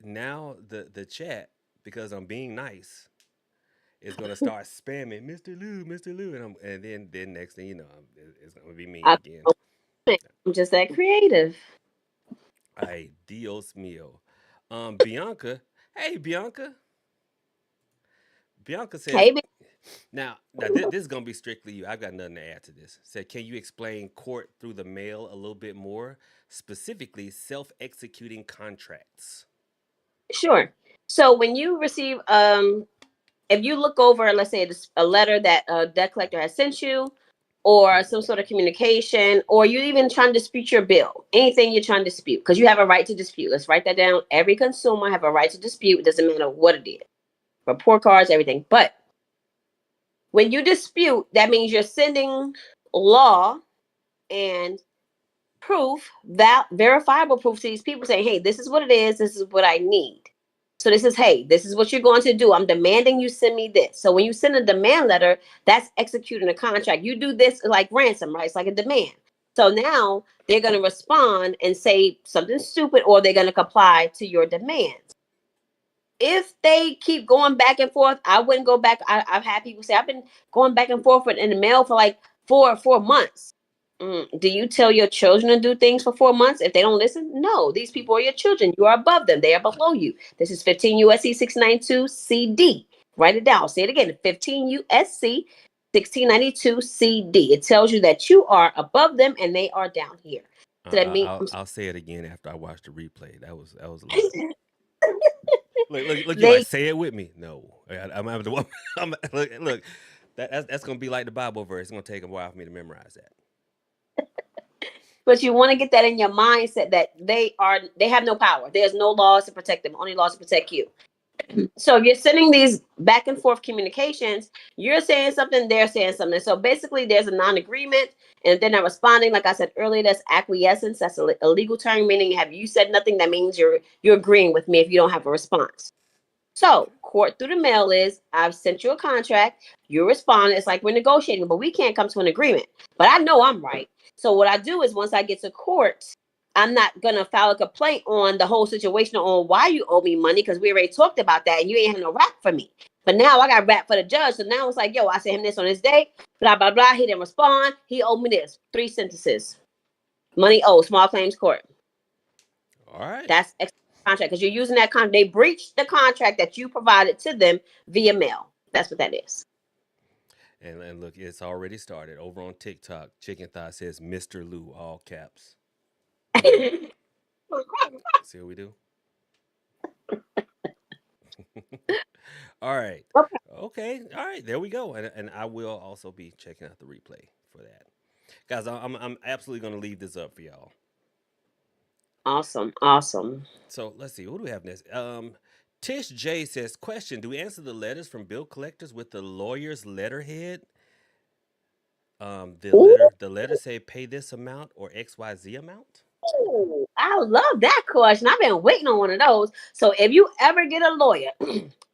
Now the chat, because I'm being nice, is gonna start spamming Mr. Lou, and then next thing you know, it's gonna be me I, again. I'm just that creative. Ay, Dios mío. Bianca. Hey, Bianca. Bianca says, Hey, now this is gonna be strictly you. I've got nothing to add to this. Said, can you explain court through the mail a little bit more, specifically self-executing contracts? sure. So when you receive, if you look over, let's say a letter that a debt collector has sent you, or some sort of communication, or you even trying to dispute your bill, anything you're trying to dispute, because you have a right to dispute. Let's write that down. Every consumer have a right to dispute. It doesn't matter what it is. Report cards, everything. But when you dispute, that means you're sending law and proof, verifiable proof to these people saying, hey, this is what it is. This is what I need. So this is, hey, this is what you're going to do. I'm demanding you send me this. So when you send a demand letter, that's executing a contract. You do this like ransom, right? It's like a demand. So now they're going to respond and say something stupid, or they're going to comply to your demands. If they keep going back and forth, I wouldn't go back. I've had people say, I've been going back and forth in the mail for like four months. Do you tell your children to do things for 4 months if they don't listen? No, these people are your children. You are above them. They are below you. This is 15 USC 692 CD. Write it down. I'll say it again. 15 USC 1692 CD. It tells you that you are above them and they are down here. So that means I'll say it again after I watch the replay. That was a lot. Look, you they like say it with me. No, I'm having to. Look. That's gonna be like the Bible verse. It's gonna take a while for me to memorize that. but you want to get that in your mindset that they have no power. There's no laws to protect them, only laws to protect you. So if you're sending these back and forth communications, you're saying something, they're saying something. So basically there's a non-agreement, and if they're not responding, like I said earlier, that's acquiescence. That's a legal term, meaning have you said nothing, that means you're agreeing with me if you don't have a response. So court through the mail is, I've sent you a contract, you respond. It's like we're negotiating, but we can't come to an agreement. But I know I'm right. So what I do is once I get to court, I'm not gonna file a complaint on the whole situation on why you owe me money, because we already talked about that and you ain't have no rap for me. But now I got rap for the judge. So now it's like, yo, I sent him this on this day, blah, blah, blah. He didn't respond. He owed me this. 3 sentences. Money owed, small claims court. All right. That's contract, because you're using that contract. They breached the contract that you provided to them via mail. That's what that is. And look, it's already started over on TikTok. Chicken Thigh says Mr. Lou, all caps. See what we do? All right. Okay. Okay. All right. There we go. And I will also be checking out the replay for that. Guys, I'm absolutely going to leave this up for y'all. Awesome. So let's see. What do we have next? Tish J says, question, do we answer the letters from bill collectors with the lawyer's letterhead? The letter say pay this amount or XYZ amount? Ooh, I love that question. I've been waiting on one of those. So if you ever get a lawyer,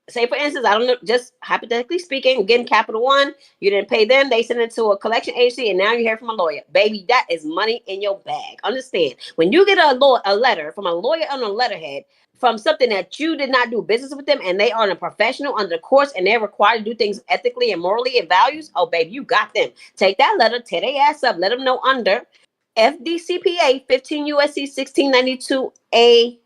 say for instance, I don't know, just hypothetically speaking, getting Capital One, you didn't pay them, they send it to a collection agency, and now you hear from a lawyer. Baby, that is money in your bag. Understand? When you get a letter from a lawyer on a letterhead from something that you did not do business with them, and they are a professional under the courts, and they're required to do things ethically and morally and values, oh baby, you got them. Take that letter, tear their ass up, let them know under FDCPA 15 USC 1692 A,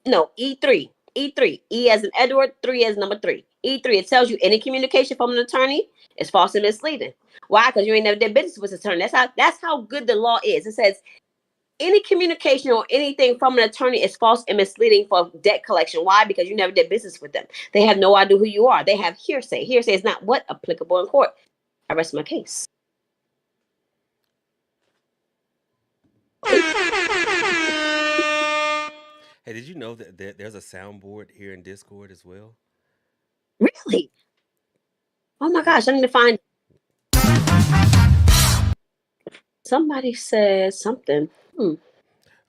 no, E3. E3. E as in Edward, 3 as number 3. E3, it tells you any communication from an attorney is false and misleading. Why? Because you ain't never did business with an attorney. That's how good the law is. It says any communication or anything from an attorney is false and misleading for debt collection. Why? Because you never did business with them. They have no idea who you are. They have hearsay. Hearsay is not what applicable in court. I rest my case. Hey, did you know that there's a soundboard here in Discord as well? Really? Oh my gosh, I need to find. Somebody said something. All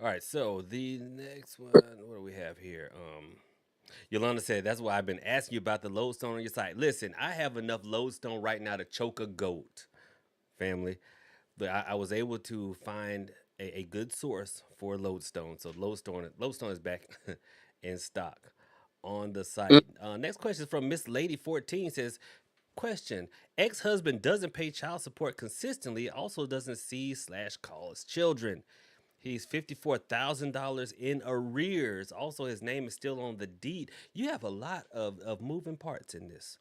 right, so the next one, what do we have here? Yolanda said, that's why I've been asking you about the lodestone on your site. Listen, I have enough lodestone right now to choke a goat, family. But I was able to find a good source for lodestone. So lodestone is back in stock on the Mm. site. Next question is from Miss Lady 14 says, question, ex-husband doesn't pay child support consistently, also doesn't see/call his children. He's $54,000 in arrears. Also, his name is still on the deed. You have a lot of moving parts in this.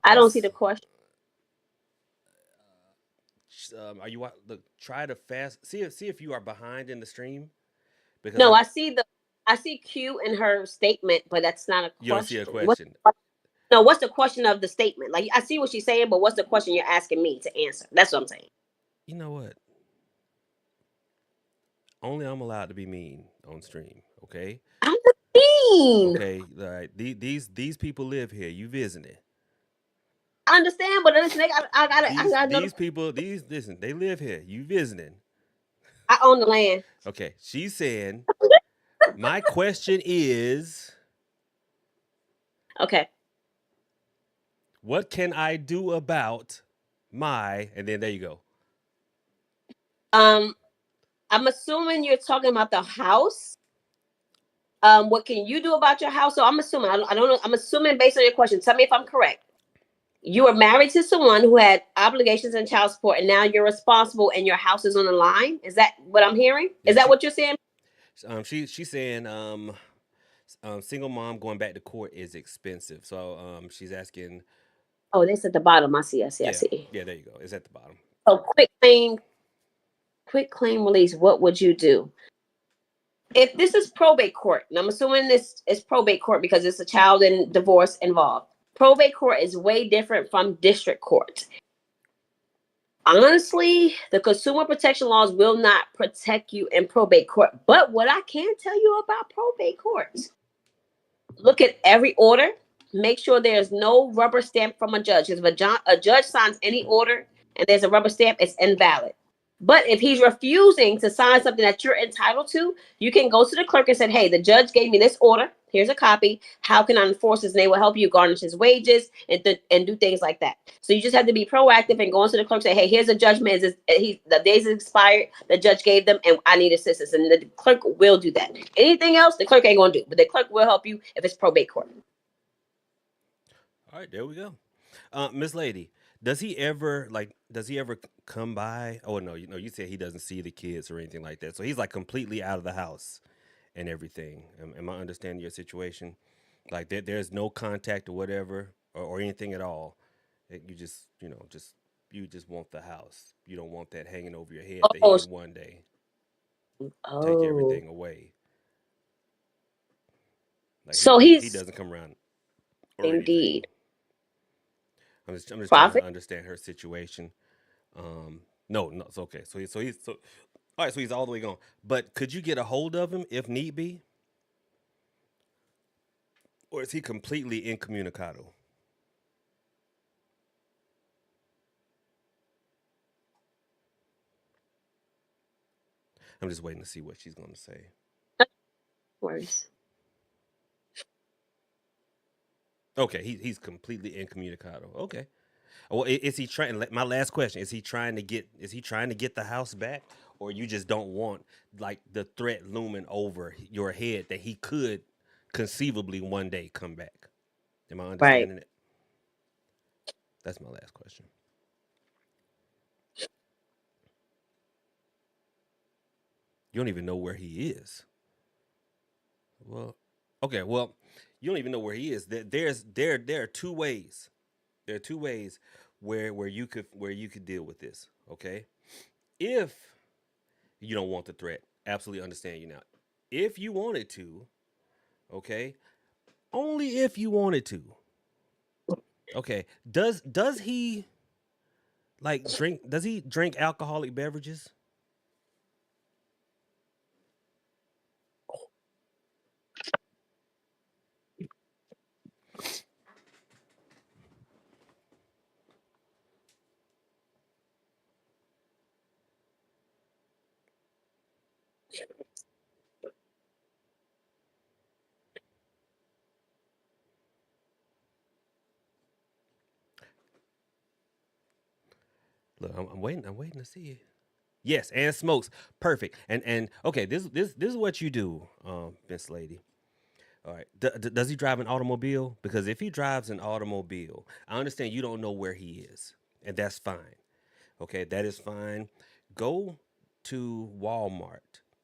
I don't see Ex, the question. are you look? Try to fast. See if you are behind in the stream because No, I'm. I see Q in her statement, but that's not a You don't see a question. question. No, what's the question of the statement? Like I see what she's saying, but what's the question you're asking me to answer? That's what I'm saying. You know what? Only I'm allowed to be mean on stream. Okay. I'm the mean. Okay. All right. These people live here. You visiting? I understand, but listen, I These got another. these people. These listen. They live here. You visiting? I own the land. Okay. She's saying my question is, Okay. what can I do about my? And then there you go. Um, I'm assuming you're talking about the house. What can you do about your house? So I'm assuming. I don't know. I'm assuming based on your question. Tell me if I'm correct. You were married to someone who had obligations and child support, and now you're responsible, and your house is on the line. Is that what I'm hearing? Is Yeah. that what you're saying? She's saying single mom going back to court is expensive. So she's asking. Oh, that's at the bottom. I see. I see. I Yeah. see. Yeah. There you go. It's at the bottom. So quick claim release. What would you do? If this is probate court, and I'm assuming this is probate court because it's a child and divorce involved. Probate court is way different from district court. Honestly, the consumer protection laws will not protect you in probate court. But what I can tell you about probate courts, look at every order. Make sure there's no rubber stamp from a judge. If a judge signs any order and there's a rubber stamp, it's invalid. But if he's refusing to sign something that you're entitled to, you can go to the clerk and say, hey, the judge gave me this order. Here's a copy. How can I enforce this? And they will help you garnish his wages and do things like that. So you just have to be proactive and go into the clerk and say, hey, here's a judgment. The days expired. The judge gave them, and I need assistance. And the clerk will do that. Anything else, the clerk ain't going to do. But the clerk will help you if it's probate court. All right, there we go. Miss Lady, does he ever come by? Oh no, you said he doesn't see the kids or anything like that. So he's like completely out of the house and everything. Am I understanding your situation? Like there's no contact or whatever or anything at all. You just you just want the house. You don't want that hanging over your head that he Oh, can one day take oh. everything away. Like So he he's doesn't come around or anything. indeed I'm just trying to prophet. understand her situation. No, no, it's okay. So all right. So he's all the way gone. But could you get a hold of him if need be, or is he completely incommunicado? I'm just waiting to see what she's going to say. Words. Okay, he's completely incommunicado. Okay. Well, is he trying? My last question: Is he trying to get the house back, or you just don't want like the threat looming over your head that he could conceivably one day come back? Am I Right. understanding it? That's my last question. You don't even know where he is. Well, okay. Well, you don't even know where he is. There are two ways. There are two ways where you could deal with this. Okay, if you don't want the threat, absolutely understand you now. If you wanted to, okay, only if you wanted to. Okay, does he like drink? Does he drink alcoholic beverages? Look, I'm waiting. I'm waiting to see it. Yes, and smokes. Perfect. And okay, this is what you do, Miss Lady. All right. Does he drive an automobile? Because if he drives an automobile, I understand you don't know where he is, and that's fine. Okay, that is fine. Go to Walmart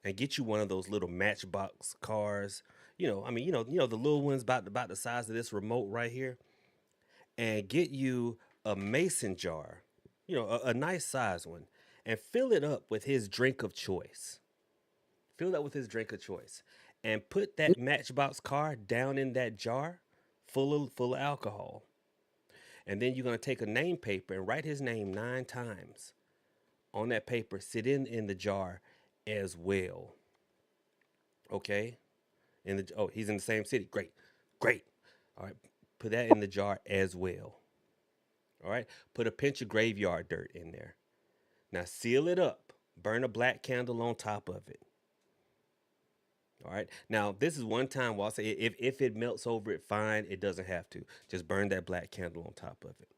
and get you one of those little Matchbox cars. The little ones about the size of this remote right here, and get you a mason jar, a nice size one, and fill it up with his drink of choice. Fill that with his drink of choice, and put that Matchbox car down in that jar, full of alcohol. And then you're gonna take a name paper and write his name 9 times on that paper. Sit in the jar as well. Okay. He's in the same city. Great, great. All right. Put that in the jar as well. All right. Put a pinch of graveyard dirt in there. Now seal it up. Burn a black candle on top of it. All right. Now this is one time where I'll say if it melts over it, fine. It doesn't have to. Just burn that black candle on top of it.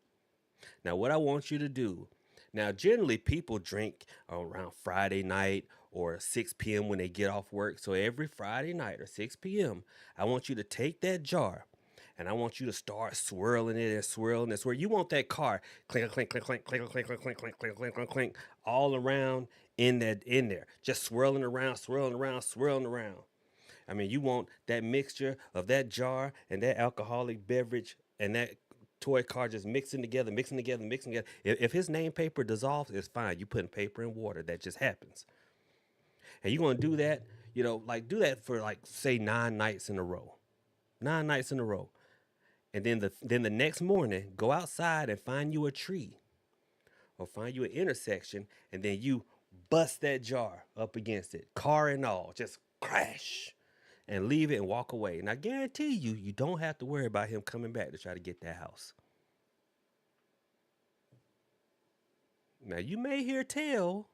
Now what I want you to do. Now generally people drink around Friday night or 6 p.m. when they get off work. So every Friday night or 6 p.m. I want you to take that jar and I want you to start swirling it and swirling it. Where you want that car clink clink clink clink clink clink clink clink clink clink clink clink clink all around in there, just swirling around, swirling around, swirling around. I mean, you want that mixture of that jar and that alcoholic beverage and that toy car just mixing together, mixing together, mixing together. If his name paper dissolves, it's fine. You putting paper in water. That just happens. And you're gonna do that, like do that for like say 9 nights in a row. 9 nights in a row. And then the next morning, go outside and find you a tree or find you an intersection, and then you bust that jar up against it, car and all, just crash and leave it and walk away. And I guarantee you, you don't have to worry about him coming back to try to get that house. Now, you may hear tale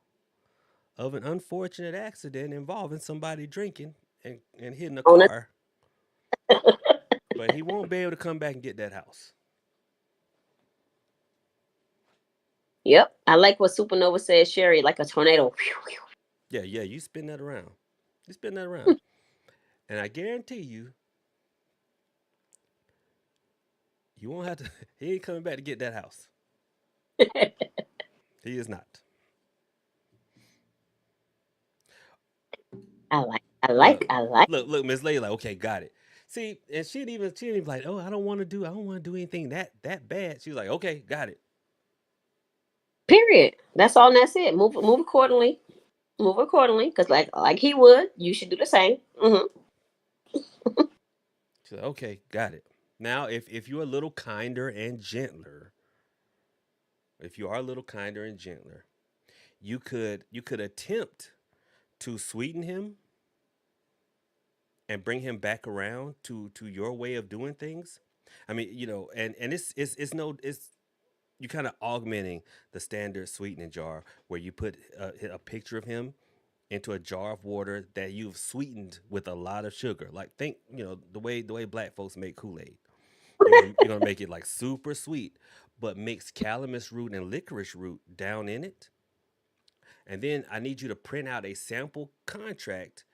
of an unfortunate accident involving somebody drinking and hitting a On it. car, but he won't be able to come back and get that house. Yep. I like what Supernova says, Sherry, like a tornado. Yeah, yeah, you spin that around. You spin that around. And I guarantee you, you won't have to, he ain't coming back to get that house. He is not. I like, I like, Look, I like. look, Miss Layla. Okay, got it. See, and she didn't even like, oh, I don't want to do anything that bad. She was like, okay, got it. Period. That's all. And that's it. Move accordingly. Move accordingly, because like he would, you should do the same. She's like, okay, got it. Now, if you're a little kinder and gentler, if you are a little kinder and gentler, you could attempt to sweeten him and bring him back around to your way of doing things. I mean, and it's no it's you kind of augmenting the standard sweetening jar where you put a picture of him into a jar of water that you've sweetened with a lot of sugar. Like think, the way black folks make Kool-Aid. You're gonna make it like super sweet, but mix calamus root and licorice root down in it. And then I need you to print out a sample contract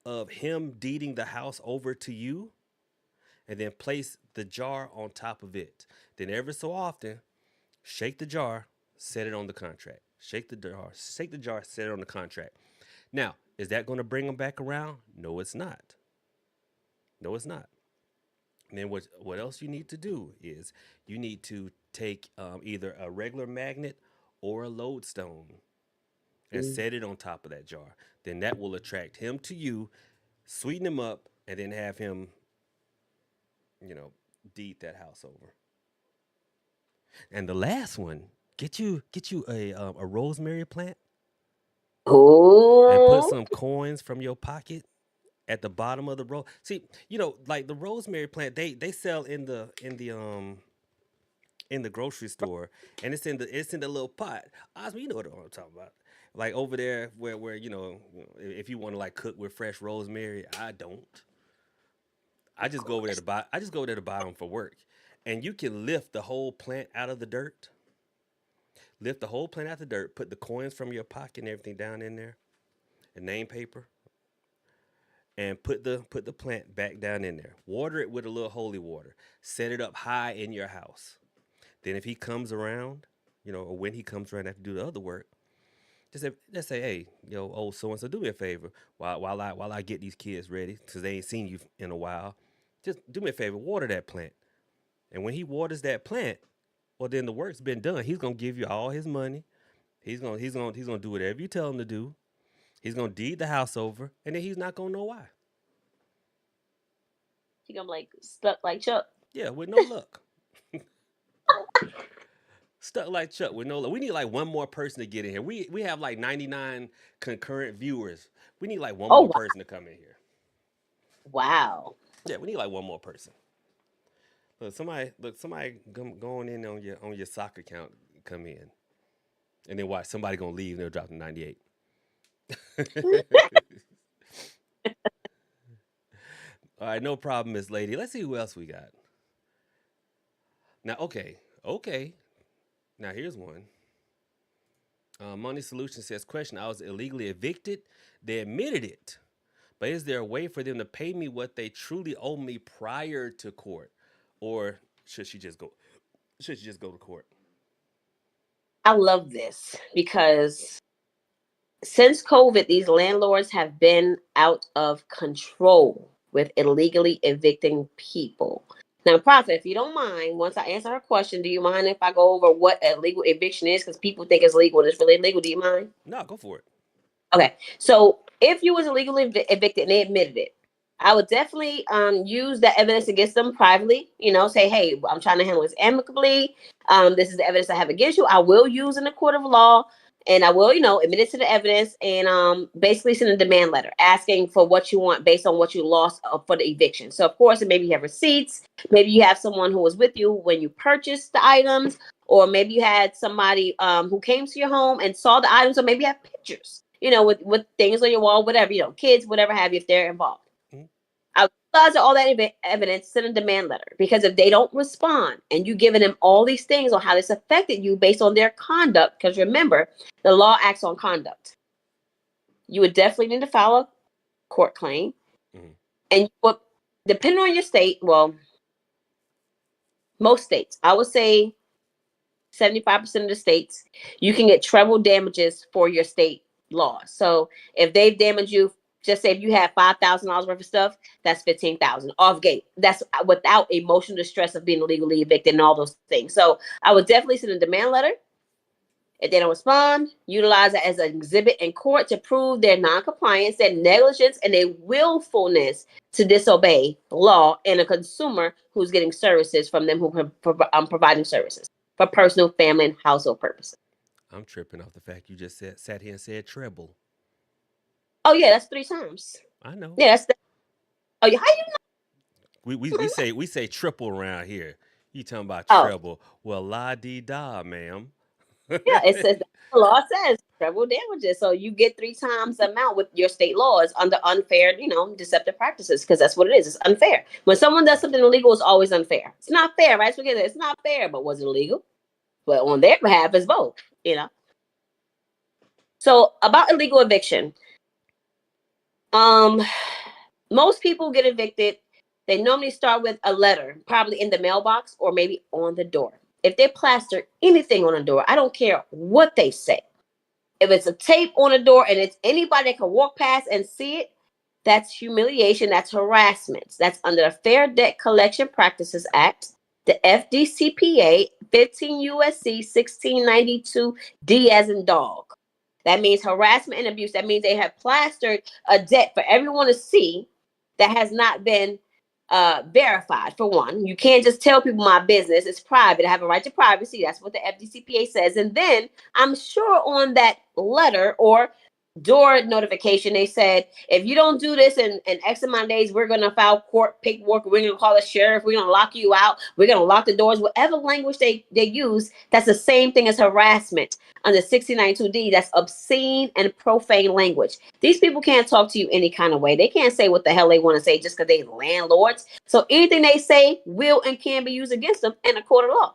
of him deeding the house over to you, and then place the jar on top of it. Then every so often, shake the jar, set it on the contract. Shake the jar, set it on the contract. Now, is that going to bring them back around? No, it's not. No, it's not. And then what else you need to do is you need to take either a regular magnet or a lodestone and Mm-hmm. set it on top of that jar. Then that will attract him to you, sweeten him up, and then have him, you know, deed that house over. And the last one, get you a rosemary plant and put Oh, some coins from your pocket at the bottom of the row. See, like the rosemary plant, they sell in the grocery store, and it's in the little pot. Osmo, you know what I'm talking about. Like over there where if you want to like cook with fresh rosemary, I don't. I Of just go over there course. to buy. I just go over there to buy them for work, and you can lift the whole plant out of the dirt. Lift the whole plant out of the dirt. Put the coins from your pocket and everything down in there, and name paper, and put the plant back down in there. Water it with a little holy water. Set it up high in your house. Then if he comes around, or when he comes around after do the other work, just say, hey, old so and so, do me a favor while I get these kids ready because they ain't seen you in a while. Just do me a favor, water that plant. And when he waters that plant, well, then the work's been done. He's gonna give you all his money. He's gonna do whatever you tell him to do. He's gonna deed the house over, and then he's not gonna know why. He gonna be like stuck like Chuck. Yeah, with no luck. Stuck like Chuck with no luck. We need like one more person to get in here. We have like 99 concurrent viewers. We need like one Oh more wow. person to come in here. Wow. Yeah, we need like one more person. Somebody going in on your soccer account come in, and then watch somebody gonna leave and they'll drop to 98. All right, no problem, Miss Lady. Let's see who else we got. Now, okay. Now here's one. Money Solution says, question: I was illegally evicted. They admitted it, but is there a way for them to pay me what they truly owe me prior to court, or should she just go? Should she just go to court? I love this because since COVID, these landlords have been out of control with illegally evicting people. Now, Prophet, if you don't mind, once I answer her question, do you mind if I go over what a legal eviction is? Because people think it's legal and it's really illegal. Do you mind? No, go for it. Okay. So if you was illegally evicted and they admitted it, I would definitely use that evidence against them privately. Say, hey, I'm trying to handle this amicably. This is the evidence I have against you. I will use in the court of law, and I will, admit it to the evidence, and basically send a demand letter asking for what you want based on what you lost for the eviction. So, of course, maybe you have receipts. Maybe you have someone who was with you when you purchased the items, or maybe you had somebody who came to your home and saw the items, or maybe you have pictures, with things on your wall, whatever, kids, whatever have you, if they're involved. Mhm. I utilize all that evidence, send a demand letter, because if they don't respond and you giving them all these things on how this affected you based on their conduct, because remember, the law acts on conduct, you would definitely need to file a court claim. Mhm. And you would, depending on your state, well, most states, I would say 75% of the states, you can get treble damages for your state law. So if they've damaged you, just say if you have $5,000 worth of stuff, that's 15,000 off gate. That's without emotional distress of being illegally evicted and all those things. So I would definitely send a demand letter. If they don't respond, utilize it as an exhibit in court to prove their noncompliance, their negligence, and their willfulness to disobey law and a consumer who's getting services from them who are providing services for personal, family, and household purposes. I'm tripping off the fact you just sat here and said treble. Oh yeah, that's 3 times. I know. Yeah, that's. Oh yeah, how you We say triple around here. You talking about know? Oh treble? Well, la di da, ma'am. yeah, it says the law says treble damages, so you get 3 times the amount with your state laws under unfair, deceptive practices, because that's what it is. It's unfair. When someone does something illegal, it's always unfair. It's not fair, right? So again, it's not fair, but was it illegal? But on their behalf, it's both. So about illegal eviction, um, most people get evicted. They normally start with a letter, probably in the mailbox or maybe on the door. If they plaster anything on the door, I don't care what they say. If it's a tape on the door and it's anybody that can walk past and see it, that's humiliation. That's harassment. That's under the Fair Debt Collection Practices Act, the FDCPA, 15 USC 1692 D as in dog. That means harassment and abuse. That means they have plastered a debt for everyone to see that has not been verified. For one, you can't just tell people my business. It's private. I have a right to privacy. That's what the FDCPA says. And then I'm sure on that letter or door notification. They said, if you don't do this in X amount of days, we're gonna file court paperwork. We're gonna call the sheriff. We're gonna lock you out. We're gonna lock the doors. Whatever language they use, that's the same thing as harassment under 1692D. That's obscene and profane language. These people can't talk to you any kind of way. They can't say what the hell they want to say just because they landlords. So anything they say will and can be used against them in a court of law.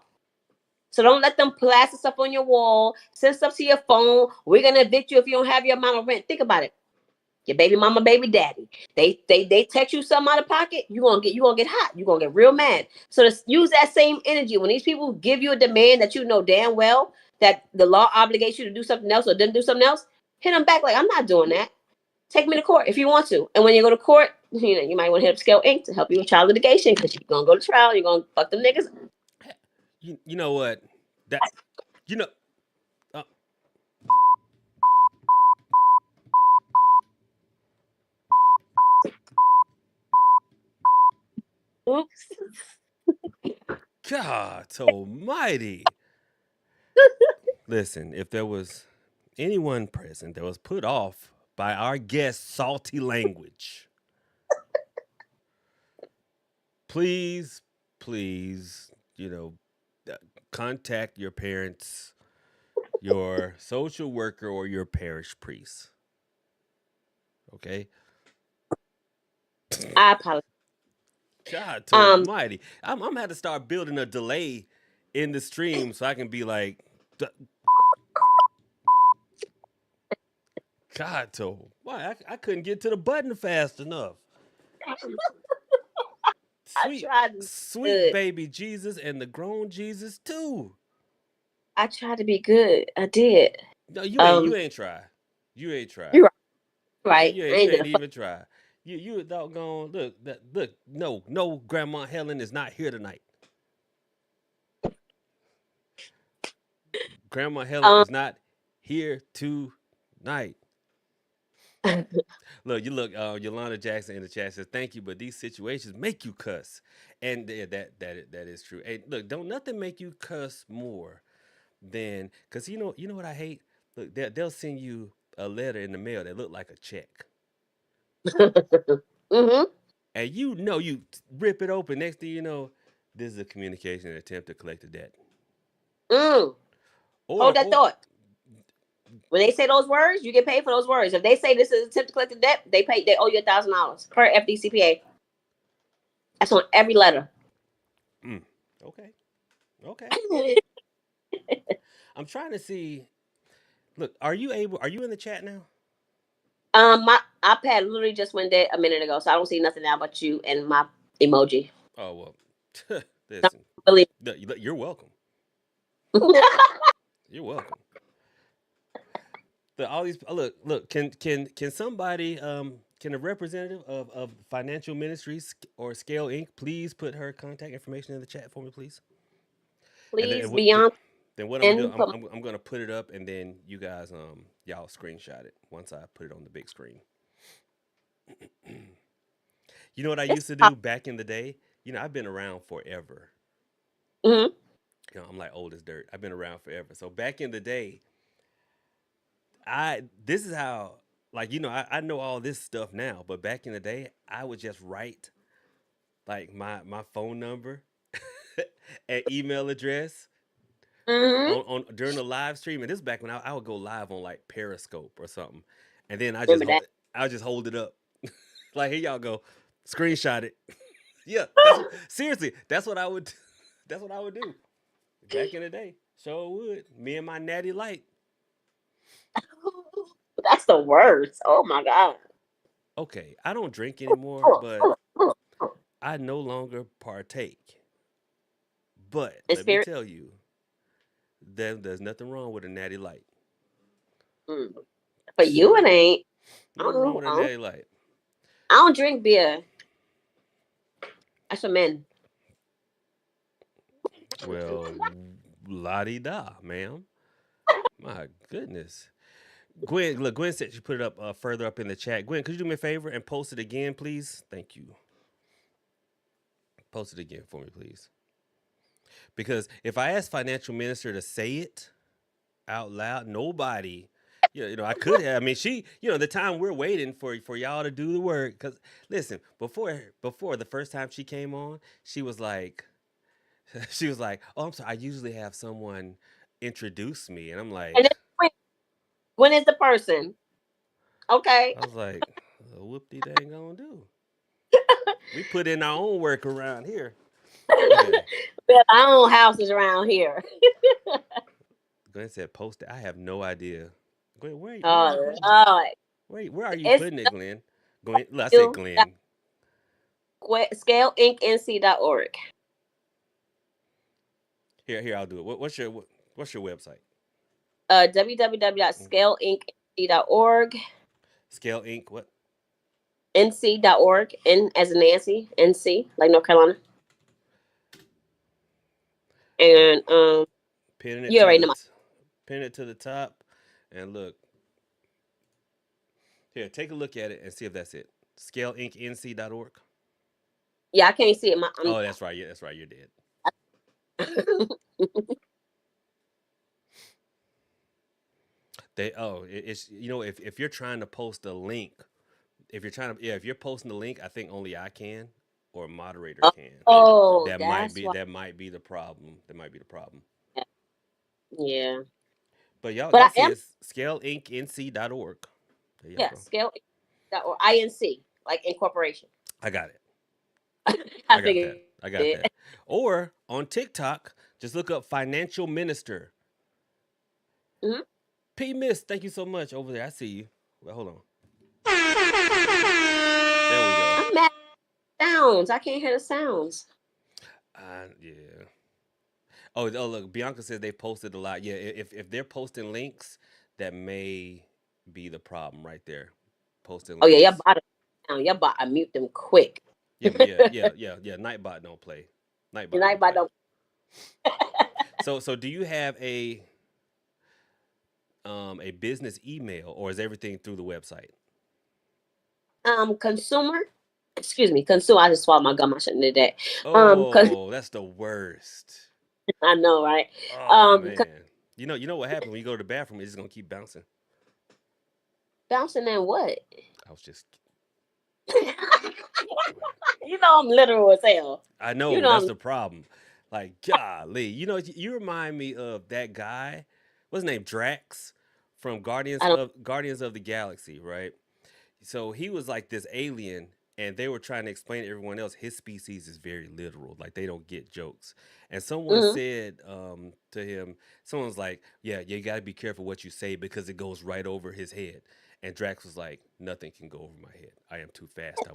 So don't let them plaster stuff on your wall, send stuff to your phone. We're gonna evict you if you don't have your amount of rent. Think about it. Your baby mama, baby daddy. They text you something out of pocket. You gonna get hot. You gonna get real mad. So to use that same energy when these people give you a demand that you know damn well that the law obligates you to do something else or didn't do something else, hit them back like I'm not doing that. Take me to court if you want to. And when you go to court, you might want to hit up Scale Inc. to help you with child litigation because you're gonna go to trial. You're gonna fuck them niggas. You know what? That you know. Uh, Oops. God Almighty. Listen, if there was anyone present that was put off by our guest's salty language, please, please, contact your parents, your social worker, or your parish priest. Okay? I apologize. God Um, Almighty. I'm gonna have to start building a delay in the stream so I can be like, God told. Why I couldn't get to the button fast enough. I Sweet, tried to be sweet good. baby Jesus and the grown Jesus too. I tried to be good. I did. No, you Um, ain't try. You ain't try. you're right. Yeah, Right. I you ain't ain't did a even try. You a doggone look. No, Grandma Helen is not here tonight. Grandma Helen um. is not here tonight. Look, Yolanda Jackson in the chat says, "Thank you, but these situations make you cuss," and that is true. And look, don't nothing make you cuss more than because you know what I hate. Look, they'll send you a letter in the mail that look like a check, Mm-hmm. and you rip it open. Next thing you know, this is a communication attempt to collect the debt, Mm. or Hold that or thought. When they say those words, you get paid for those words. If they say this is an attempt to collect the debt, they owe you $1,000 per FDCPA. That's on every letter. mm, okay, okay. I'm trying to see. Look, Are you in the chat now? My iPad literally just went dead a minute ago, so I don't see nothing now but you and my emoji. Oh well, Don't listen. believe. You're welcome. You're welcome. All these look. Can somebody can a representative of Financial Ministries or Scale Inc. please put her contact information in the chat for me, please? And Please be on then what I'm gonna do? and put I'm gonna put it up, and then you guys y'all screenshot it once I put it on the big screen. You know what I this. used to do back in the day? I've been around forever. Mm-hmm. I'm like old as dirt. I've been around forever. So back in the day, this is how I know all this stuff now, but back in the day, I would just write like my phone number and email address Mm-hmm. on during the live stream. And this is back when I would go live on like Periscope or something, and then Remember that. I just hold it up like here y'all go, screenshot it. Yeah, seriously, that's what I would that's what I would do back in the day. Sure would. Me and my natty light. That's the worst. Oh my god. Okay, I don't drink anymore, but I no longer partake. But In let me spirit. tell you, there's nothing wrong with a natty light. Mm. For you, it ain't. I don't Nothing wrong know. with a natty light. I don't drink beer. That's for men. Well, la di da, ma'am. My goodness. Gwen said she put it up further up in the chat. Gwen, could you do me a favor and post it again, please? Thank you. Post it again for me, please. Because if I ask financial minister to say it out loud, nobody Yeah, I could have. I mean, the time we're waiting for y'all to do the work. Cause listen, before the first time she came on, she was like, she was like, "Oh, I'm sorry. I usually have someone introduce me," and I'm And like, then when is the person? Okay. I was like, whoop-de dang gonna do. We put in our own work around here. Okay, Build our own houses around here. Glenn said post it. I have no idea. Glenn, where are you Oh, putting it? Lord. Where are you It's putting it, Glenn? Glenn, look, I said still Glenn. scaleinc.nc.org. Here, I'll do it. What's your website? Mm. www.scaleinc.org. Scale Inc. What? nc.org. N as in Nancy. NC, like North Carolina. All right. And Pinning it you to already the know my. t- pin it to the top, and look here. Take a look at it and see if that's it. ScaleIncNC.org. Yeah, I can't see it. Oh, that's right. Yeah, that's right. You're dead. It's if you're trying to post a link, if you're posting the link, I think only I can or a moderator can. Oh, That might that's be why. that might be the problem. That might be the problem. Yeah. But y'all But y'all I see am, it's scaleinc.nc.org. There y'all yeah, go. scale.org. INC, like incorporation. I got it. I I got figured that. I got it. that. Or on TikTok, just look up financial minister. Mhm. P Miss, thank you so much over there. I see you. Well, hold on. There we go. I'm mad at sounds. I can't hear the sounds. Yeah. Oh, look, Bianca says they posted a lot. Yeah, if they're posting links, that may be the problem right there. Posting Oh yeah, your links. bottom down. Your bot. I mute them quick. Yeah. Nightbot don't play. Nightbot United don't by play. don't. So do you have a business email, or is everything through the website? Consumer. Excuse me, consumer. I just swallowed my gum. I shouldn't do that. Cause Oh, that's the worst. I know, right? Oh Um, man. You know what happens when you go to the bathroom? It's just gonna keep bouncing. bouncing in what? I was just go ahead. You know I'm literal as hell. I You know know that's I'm. the problem. Like, golly, you remind me of that guy. What's his name? Drax from I don't. Guardians of the Galaxy, right? So he was like this alien, and they were trying to explain to everyone else his species is very literal, like they don't get jokes. And someone Mhm. said to him, someone's like, "Yeah, you got to be careful what you say because it goes right over his head." And Drax was like, "Nothing can go over my head. I am too fast.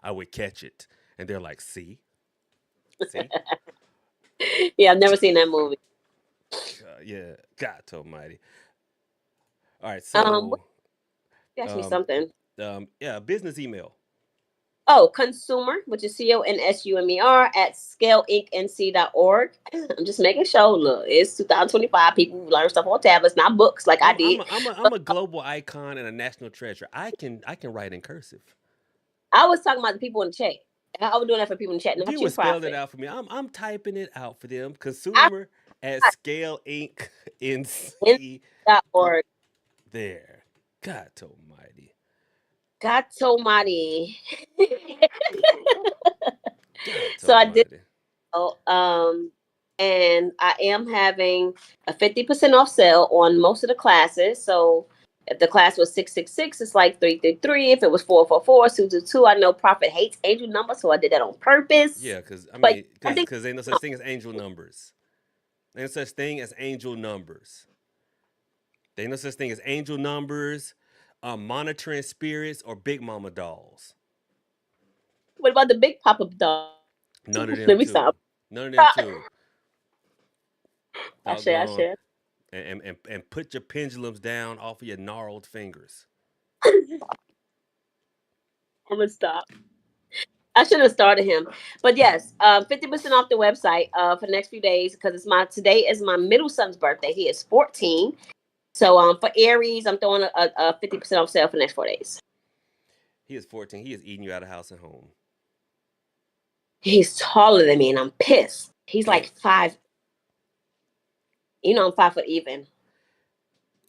I would catch it." And they're like, "See, see, Yeah, I've never seen that movie. Yeah, God Almighty." All right, What so you asked me um, something. yeah, business email. Oh, consumer, which is CONSUMER at scaleinc.nc.org. I'm just making sure. Look, it's 2025. People learn stuff on tablets, not books like I did. I'm a global icon and a national treasure. I can write in cursive. I was talking about the people in the chat. I was doing that for people in the chat, not You you, were spelling it Prophet. out for me. I'm typing it out for them. I Consumer at Scale Inc. NC. N.org. There. God Almighty. God Almighty. God So I did. Almighty. Oh, and I am having a 50% off sale on most of the classes. So if the class was 666, it's like 333. If it was 444, 222. I know Prophet hates angel numbers, so I did that on purpose. Yeah, because I But mean, I think because ain't no such thing as angel numbers. Ain't no such thing as angel numbers. There ain't no such thing as angel numbers, monitoring spirits, or big mama dolls. what about the big pop up dog? None of them Let me too. stop. None of them too. I share, I Doggone. share. And put your pendulums down off of your gnarled fingers. I'm gonna stop. I should have started him, but yes, 50% off the website for the next few days because it's my today is my middle son's birthday. He is 14. So for Aries, I'm throwing a 50% off sale for the next 4 days. He is 14. He is eating you out of house and home. He's taller than me, and I'm pissed. He's like five. You know, I'm 5 foot even.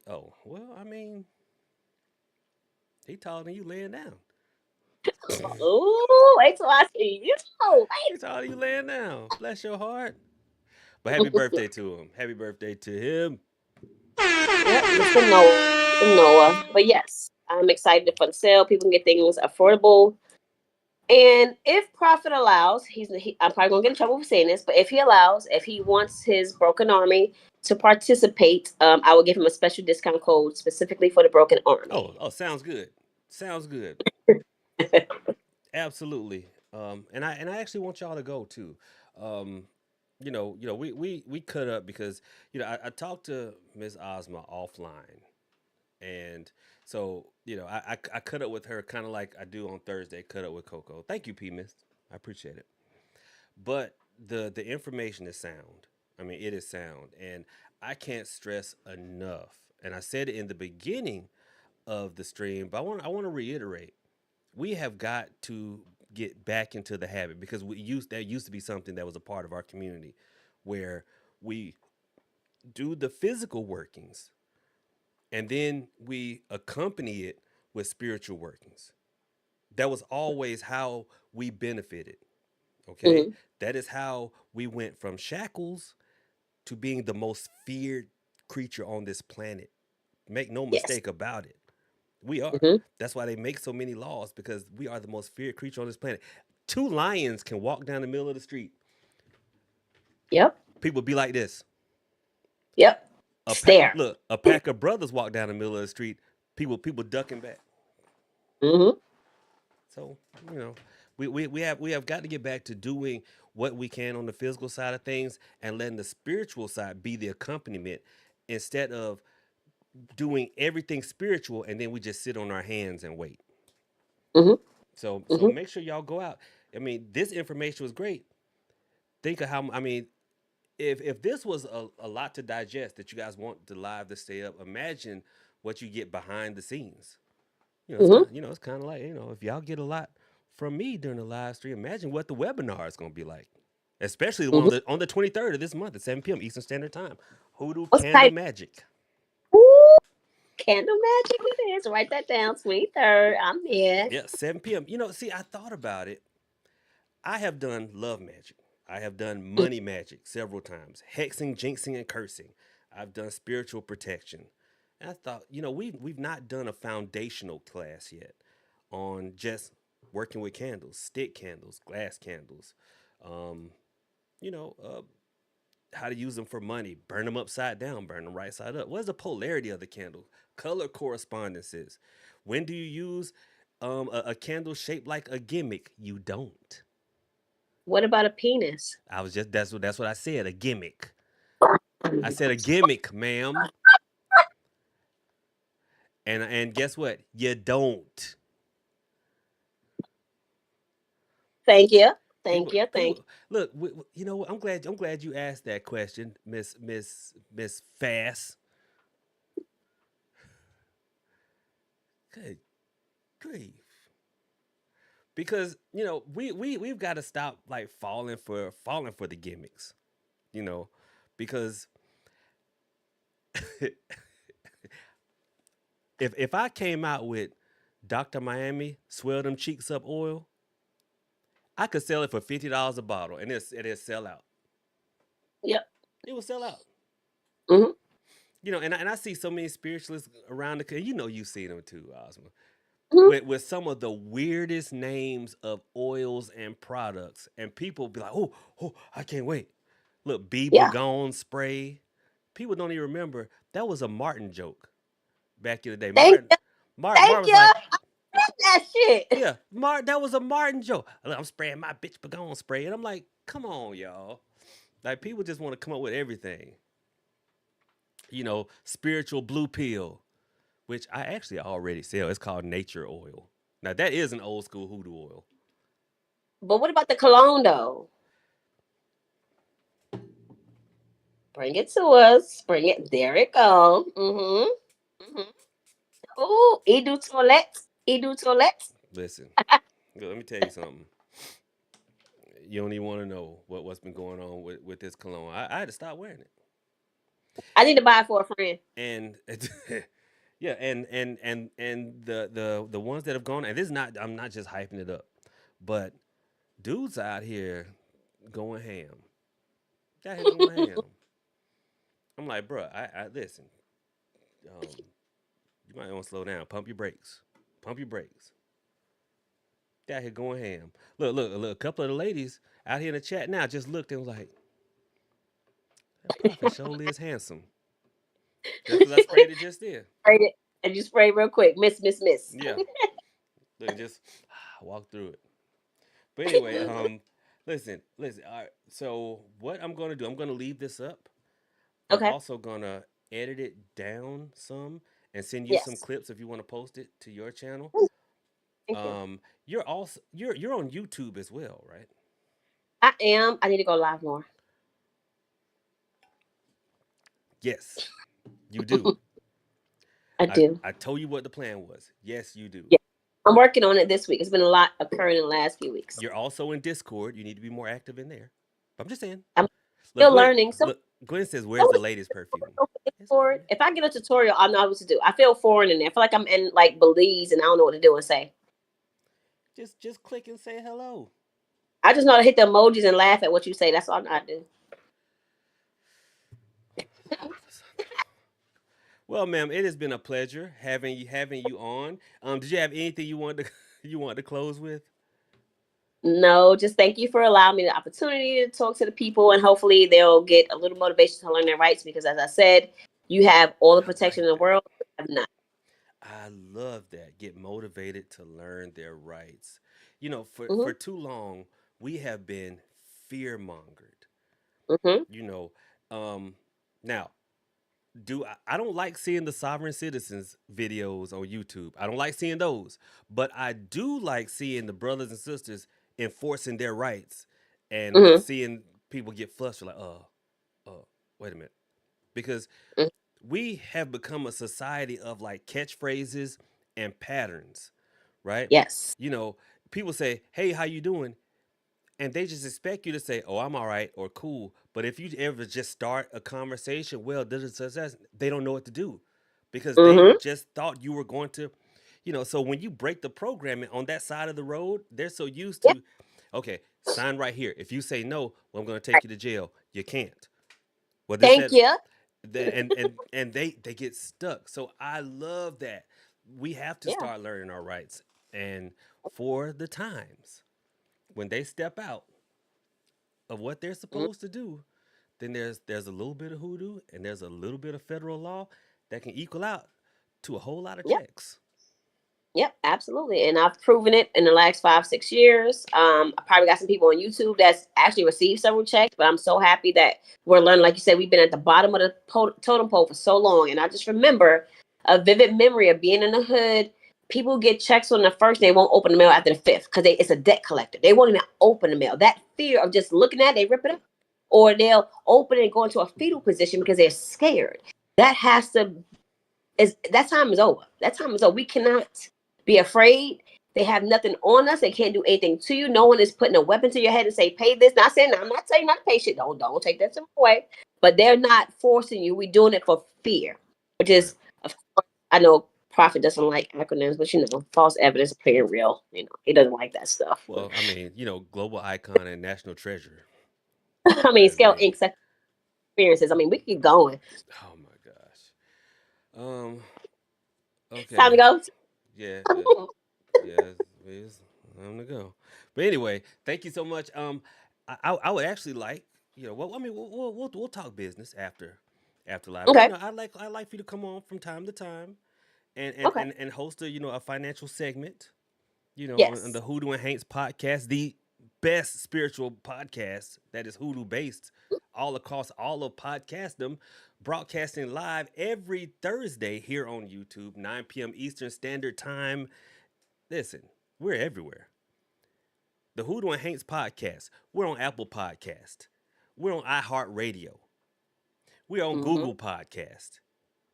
Oh, well, I mean, he taller than you laying down. Ooh, wait till I see you. He taller than you laying down. Bless your heart. But happy birthday to him. Happy birthday to him. Yep, Mr. Noah. Mr. Noah. But yes, I'm excited for the sale. People can get things affordable. And if Prophet allows, I'm probably gonna get in trouble for saying this, but if he allows, if he wants his Broken Army to participate, I will give him a special discount code specifically for the Broken Army. Oh, sounds good. Sounds good. Absolutely. And I actually want y'all to go too. Um, we cut up because I talked to Miss Asma offline, and so I cut up with her kind of like I do on Thursday. Cut up with Coco. Thank you, P Miss. I appreciate it. But the information is sound. I mean, it is sound, and I can't stress enough. And I said it in the beginning of the stream, but I want to reiterate: we have got to get back into the habit because that used to be something that was a part of our community, where we do the physical workings and then we accompany it with spiritual workings. That was always how we benefited. Okay, Hmm. that is how we went from shackles to being the most feared creature on this planet. Make no Yes. mistake about it. We are. Hmm. That's why they make so many laws because we are the most feared creature on this planet. Two lions can walk down the middle of the street. Yep. People be like this. Yep. Stare. A pack of brothers walk down the middle of the street. People ducking back. Hmm. So you know, we have got to get back to doing what we can on the physical side of things and letting the spiritual side be the accompaniment instead of doing everything spiritual and then we just sit on our hands and wait. Hmm. So Hmm. make sure y'all go out. I mean, this information was great. Think of how I mean, if this was a lot to digest that you guys want the live to stay up, imagine what you get behind the scenes. Hmm. It's kind of like if y'all get a lot from me during the live stream, imagine what the webinar is going to be like, especially the one Hmm. on the 23rd of this month at 7 p.m. Eastern Standard Time. Hoodoo What's the Candle type? Magic. Ooh, candle magic it is. Write that down. 23rd. I'm here. Yeah, 7 p.m. See, I thought about it. I have done love magic. I have done money magic several times, hexing, jinxing, and cursing. I've done spiritual protection. And I thought, we've not done a foundational class yet on just working with candles, stick candles, glass candles, um, you know, uh, how to use them for money, burn them upside down, burn them right side up. What is the polarity of the candle? Color correspondences. When do you use a candle shaped like a gimmick? You don't. What about a penis? I was just that's what I said. A gimmick. I said a gimmick, ma'am. And guess what? You don't. Thank you. Thank People you. Thank people look. You know what? I'm glad you asked that question, Miss Fast. Good grief. Because we've got to stop like falling for the gimmicks. You know, because if I came out with Dr. Miami swell them cheeks up oil, I could sell it for $50 a bottle, and it'll sell out. you. Yep. It will sell out. Hmm. And I see so many spiritualists around the country. You've seen them too, Ozma, Hmm. with some of the weirdest names of oils and products, and people be like, "Oh, I can't wait." Look, Bee Yeah. Begone spray. People don't even remember that was a Martin joke back in the day. Thank Martin, you. Martin Thank was you. like, That shit. "Yeah, Martin, that was a Martin joke." I'm spraying my bitch Begone spray, and I'm like, "Come on, y'all." Like people just want to come up with everything. Spiritual blue pill, which I actually already sell. It's called nature oil. Now that is an old school hoodoo oil. But what about the cologne though? Bring it to us. Bring it. There it go. Mm-hmm. Mm-hmm. Ooh, Edu Toilette. Edu Toilette. Listen, let me tell you something. You don't even want to know what's been going on with this cologne. I had to stop wearing it. I need to buy it for a friend. And yeah, and the ones that have gone, and this is not, I'm not just hyping it up, but dudes out here going ham. Out here going ham. I'm like, bruh, I listen. Um, you might want to slow down. Pump your brakes. Pump your brakes. They out here going ham. Look. A couple of the ladies out here in the chat now just looked and was like, that prophet surely is handsome. Just because I sprayed it just there. Sprayed it and you spray real quick. Miss. Yeah. Look, just walk through it. But anyway, listen. All right. So what I'm gonna do, I'm gonna leave this up. I'm Okay. also gonna edit it down some and send you some Yes. clips if you want to post it to your channel. Thank you. You're also you're on YouTube as well, right? I am. I need to go live more. Yes, you do. I do. I told you what the plan was. Yes, you do. Yeah. I'm working on it this week. It's been a lot occurring in the last few weeks. You're also in Discord. You need to be more active in there. I'm just saying. I'm Look, still learning. So Look, Gwen says, "Where's the latest perfume?" It's forward. If I get a tutorial, I'll know what to do. I feel foreign in there. I feel like I'm in like Belize and I don't know what to do and say. just click and say hello. I just know to hit the emojis and laugh at what you say. That's all I do. Well, ma'am, it has been a pleasure having you on. Did you have anything you wanted to you wanted to close with? No, just thank you for allowing me the opportunity to talk to the people, and hopefully they'll get a little motivation to learn their rights. Because, as I said, you have all the I protection like in the that. world. You have none. I love that. Get motivated to learn their rights. You know, Mm-hmm. for too long we have been fear mongered. Mm-hmm. You know, now do I don't like seeing the sovereign citizens videos on YouTube. I don't like seeing those, but I do like seeing the brothers and sisters enforcing their rights and Mm-hmm. seeing people get flustered like, wait a minute, because Mm-hmm. we have become a society of like catchphrases and patterns, right? Yes. You know, people say, "Hey, how you doing?" And they just expect you to say, "Oh, I'm all right," or "Cool." But if you ever just start a conversation, well, they don't know what to do because they Mm-hmm. just thought you were going to, you know. So when you break the programming on that side of the road, they're so used Yep. to, okay, sign right here. If you say no, well, I'm going to take Right. you to jail. You can't. Well, this Thank that you. and they get stuck. So I love that. We have to Yeah. start learning our rights, and for the times when they step out of what they're Mhm. supposed to do, then there's a little bit of hoodoo and there's a little bit of federal law that can equal out to a whole lot of Yep. checks. Yep, absolutely. And I've proven it in the last 5, 6 years. I probably got some people on YouTube that's actually received several checks, but I'm so happy that we're learning. Like you said, we've been at the bottom of the totem pole for so long. And I just remember a vivid memory of being in the hood. People get checks on the first, they won't open the mail after the fifth because it's a debt collector. They won't even open the mail. That fear of just looking at it, they rip it up. Or they'll open it and go into a fetal position because they're scared. That has to that time is over. That time is over. We cannot be afraid. They have nothing on us. They can't do anything to you. No one is putting a weapon to your head and say, pay this. Not saying I'm not saying not to pay shit. Don't take that away. But they're not forcing you. We're doing it for fear. Which Right. is of course I know Prophet doesn't like acronyms, but false evidence appearing real. He doesn't like that stuff. Well, I mean, global icon and national treasure. I mean, That's scale me. ink experiences. I mean, we keep going. Oh my gosh. Um. It's time to Okay. go. Yeah. Yeah. It's time to go. But anyway, thank you so much. I would actually like, well, I mean, we'll talk business after live. But Okay. I'd like for you to come on from time to time Okay. and host a financial segment, on Yes. the Hoodoo and Hanks podcast, the best spiritual podcast that is Hoodoo based all across all of podcastdom, broadcasting live every Thursday here on YouTube, 9 p.m. Eastern Standard Time. Listen, we're everywhere. The Hoodoo and Hanks podcast. We're on Apple Podcast. We're on iHeartRadio. We're on Mm-hmm. Google Podcast.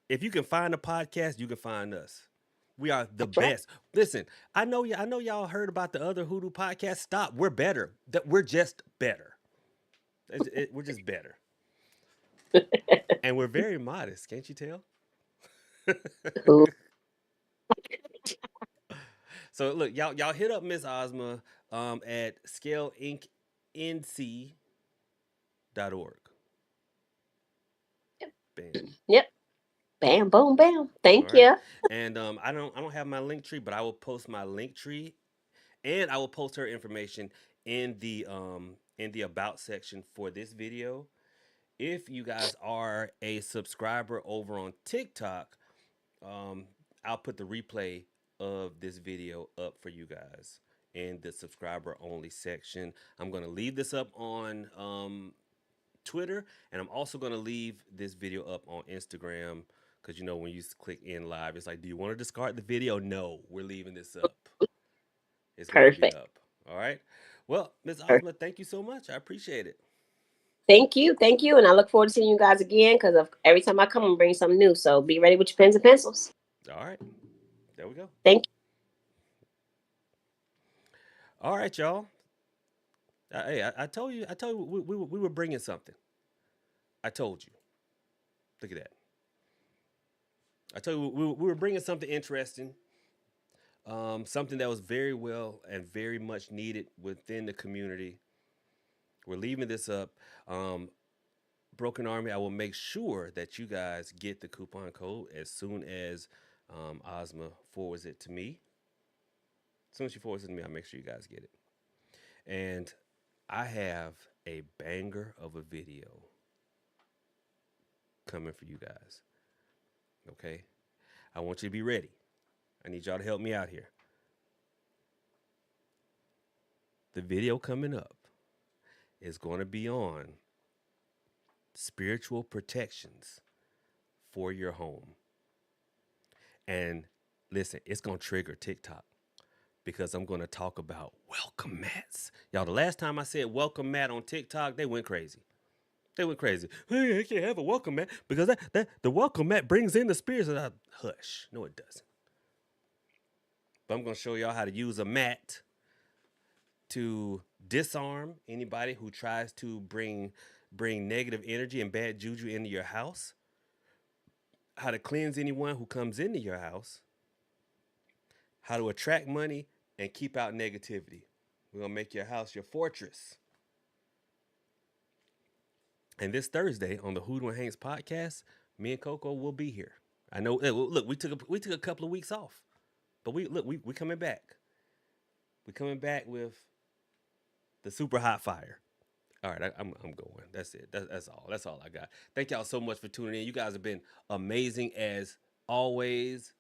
If you can find a podcast, you can find us. We are the That's right. best. Listen, I know y'all heard about the other Hoodoo podcast. Stop. We're better. We're just better. We're just better. And we're very modest, can't you tell? Who? So look, y'all hit up Miss Asma at scaleinc.nc.org. Bam. Yep. Bam, boom, bam. All Thank right. you. And I don't have my link tree, but I will post my link tree, and I will post her information in the about section for this video. If you guys are a subscriber over on TikTok, um, I'll put the replay of this video up for you guys in the subscriber only section. I'm going to leave this up on Twitter, and I'm also going to leave this video up on Instagram because you know when you click in live, it's like, do you want to discard the video? No, we're leaving this up. It's going to be Perfect. up. All right. Well, Miss Perfect. Ozma, thank you so much. I appreciate it. Thank you. Thank you. And I look forward to seeing you guys again because of every time I come, I'm bringing something new. So be ready with your pens and pencils. All right. There we go. Thank All right, y'all. Hey, I told you, we were bringing something. I told you. Look at that. I told you, we were bringing something interesting, something that was very well and very much needed within the community. We're leaving this up. Um, Broken Army, I will make sure that you guys get the coupon code as soon as Ozma forwards it to me. As soon as she forwards it to me, I'll make sure you guys get it. And I have a banger of a video coming for you guys. Okay? I want you to be ready. I need y'all to help me out here. The video coming up is going to be on spiritual protections for your home. And listen, it's going to trigger TikTok because I'm going to talk about welcome mats. Y'all, the last time I said welcome mat on TikTok, they went crazy. They went crazy. Hey, I can't have a welcome mat because the welcome mat brings in the spirits. And hush. No, it doesn't. But I'm going to show y'all how to use a mat to disarm anybody who tries to bring negative energy and bad juju into your house, how to cleanse anyone who comes into your house, how to attract money and keep out negativity. We're going to make your house your fortress. And this Thursday on the Hoodoo and Hanks podcast, me and Coco will be here. I know. Look, we took a couple of weeks off, but we coming back. We coming back with the super hot fire. All right, I'm going. That's it. That's all. That's all I got. Thank y'all so much for tuning in. You guys have been amazing as always.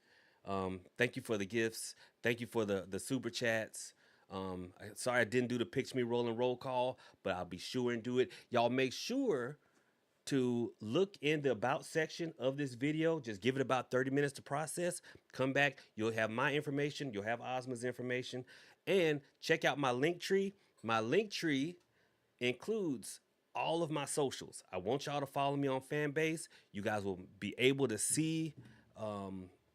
Thank you for the gifts. Thank you for the super chats. Sorry I didn't do the picture me rolling roll call, but I'll be sure and do it. Y'all make sure to look in the about section of this video. Just give it about 30 minutes to process. Come back. You'll have my information. You'll have Ozma's information. And check out my link tree. My link tree includes all of my socials. I want y'all to follow me on Fanbase. You guys will be able to see,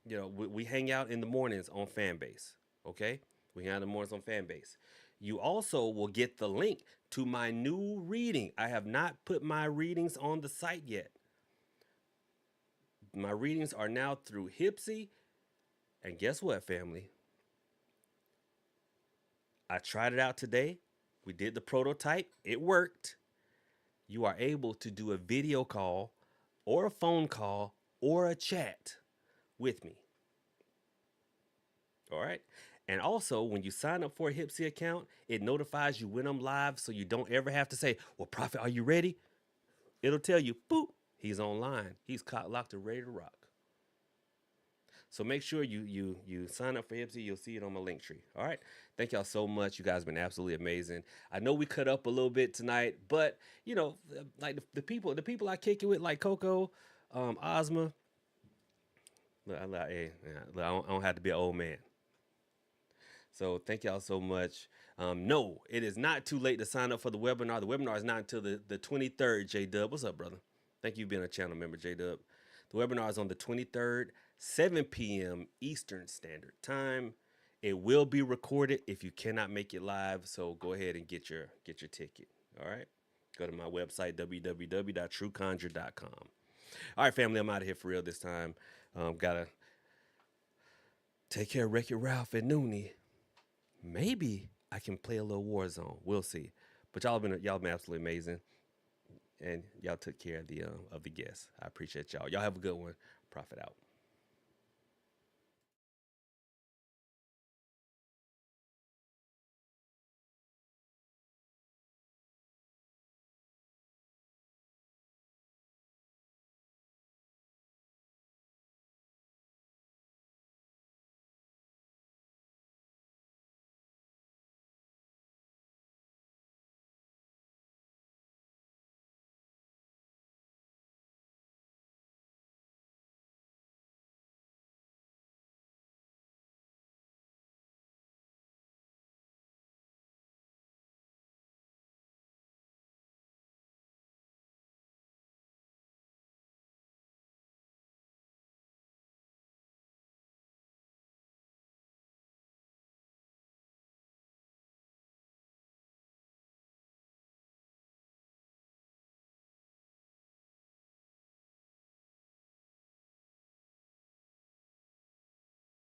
we hang out in the mornings on Fanbase. Okay? We hang out in the mornings on Fanbase. You also will get the link to my new reading. I have not put my readings on the site yet. My readings are now through Hipsy. And guess what, family? I tried it out today. We did the prototype. It worked. You are able to do a video call or a phone call or a chat with me. All right. And also, when you sign up for a Hipsy account, it notifies you when I'm live so you don't ever have to say, well, Prophet, are you ready? It'll tell you, boop, he's online. He's locked and ready to rock. So make sure you sign up for Hipsy. You'll see it on my link tree. All right. Thank y'all so much. You guys have been absolutely amazing. I know we cut up a little bit tonight, but like the people I kick it with, like Coco, Asma. Look, I don't have to be an old man. So thank y'all so much. No, it is not too late to sign up for the webinar. The webinar is not until the 23rd, J-Dub. What's up, brother? Thank you for being a channel member, J-Dub. The webinar is on the 23rd, 7 p.m. Eastern Standard Time. It will be recorded if you cannot make it live, so go ahead and get your ticket. All right? Go to my website, www.trueconjure.com. All right, family, I'm out of here for real this time. Gotta take care of Wreck-It Ralph and Noonie. Maybe I can play a little Warzone. We'll see. But y'all been absolutely amazing, and y'all took care of the guests. I appreciate y'all. Y'all have a good one. Profit out.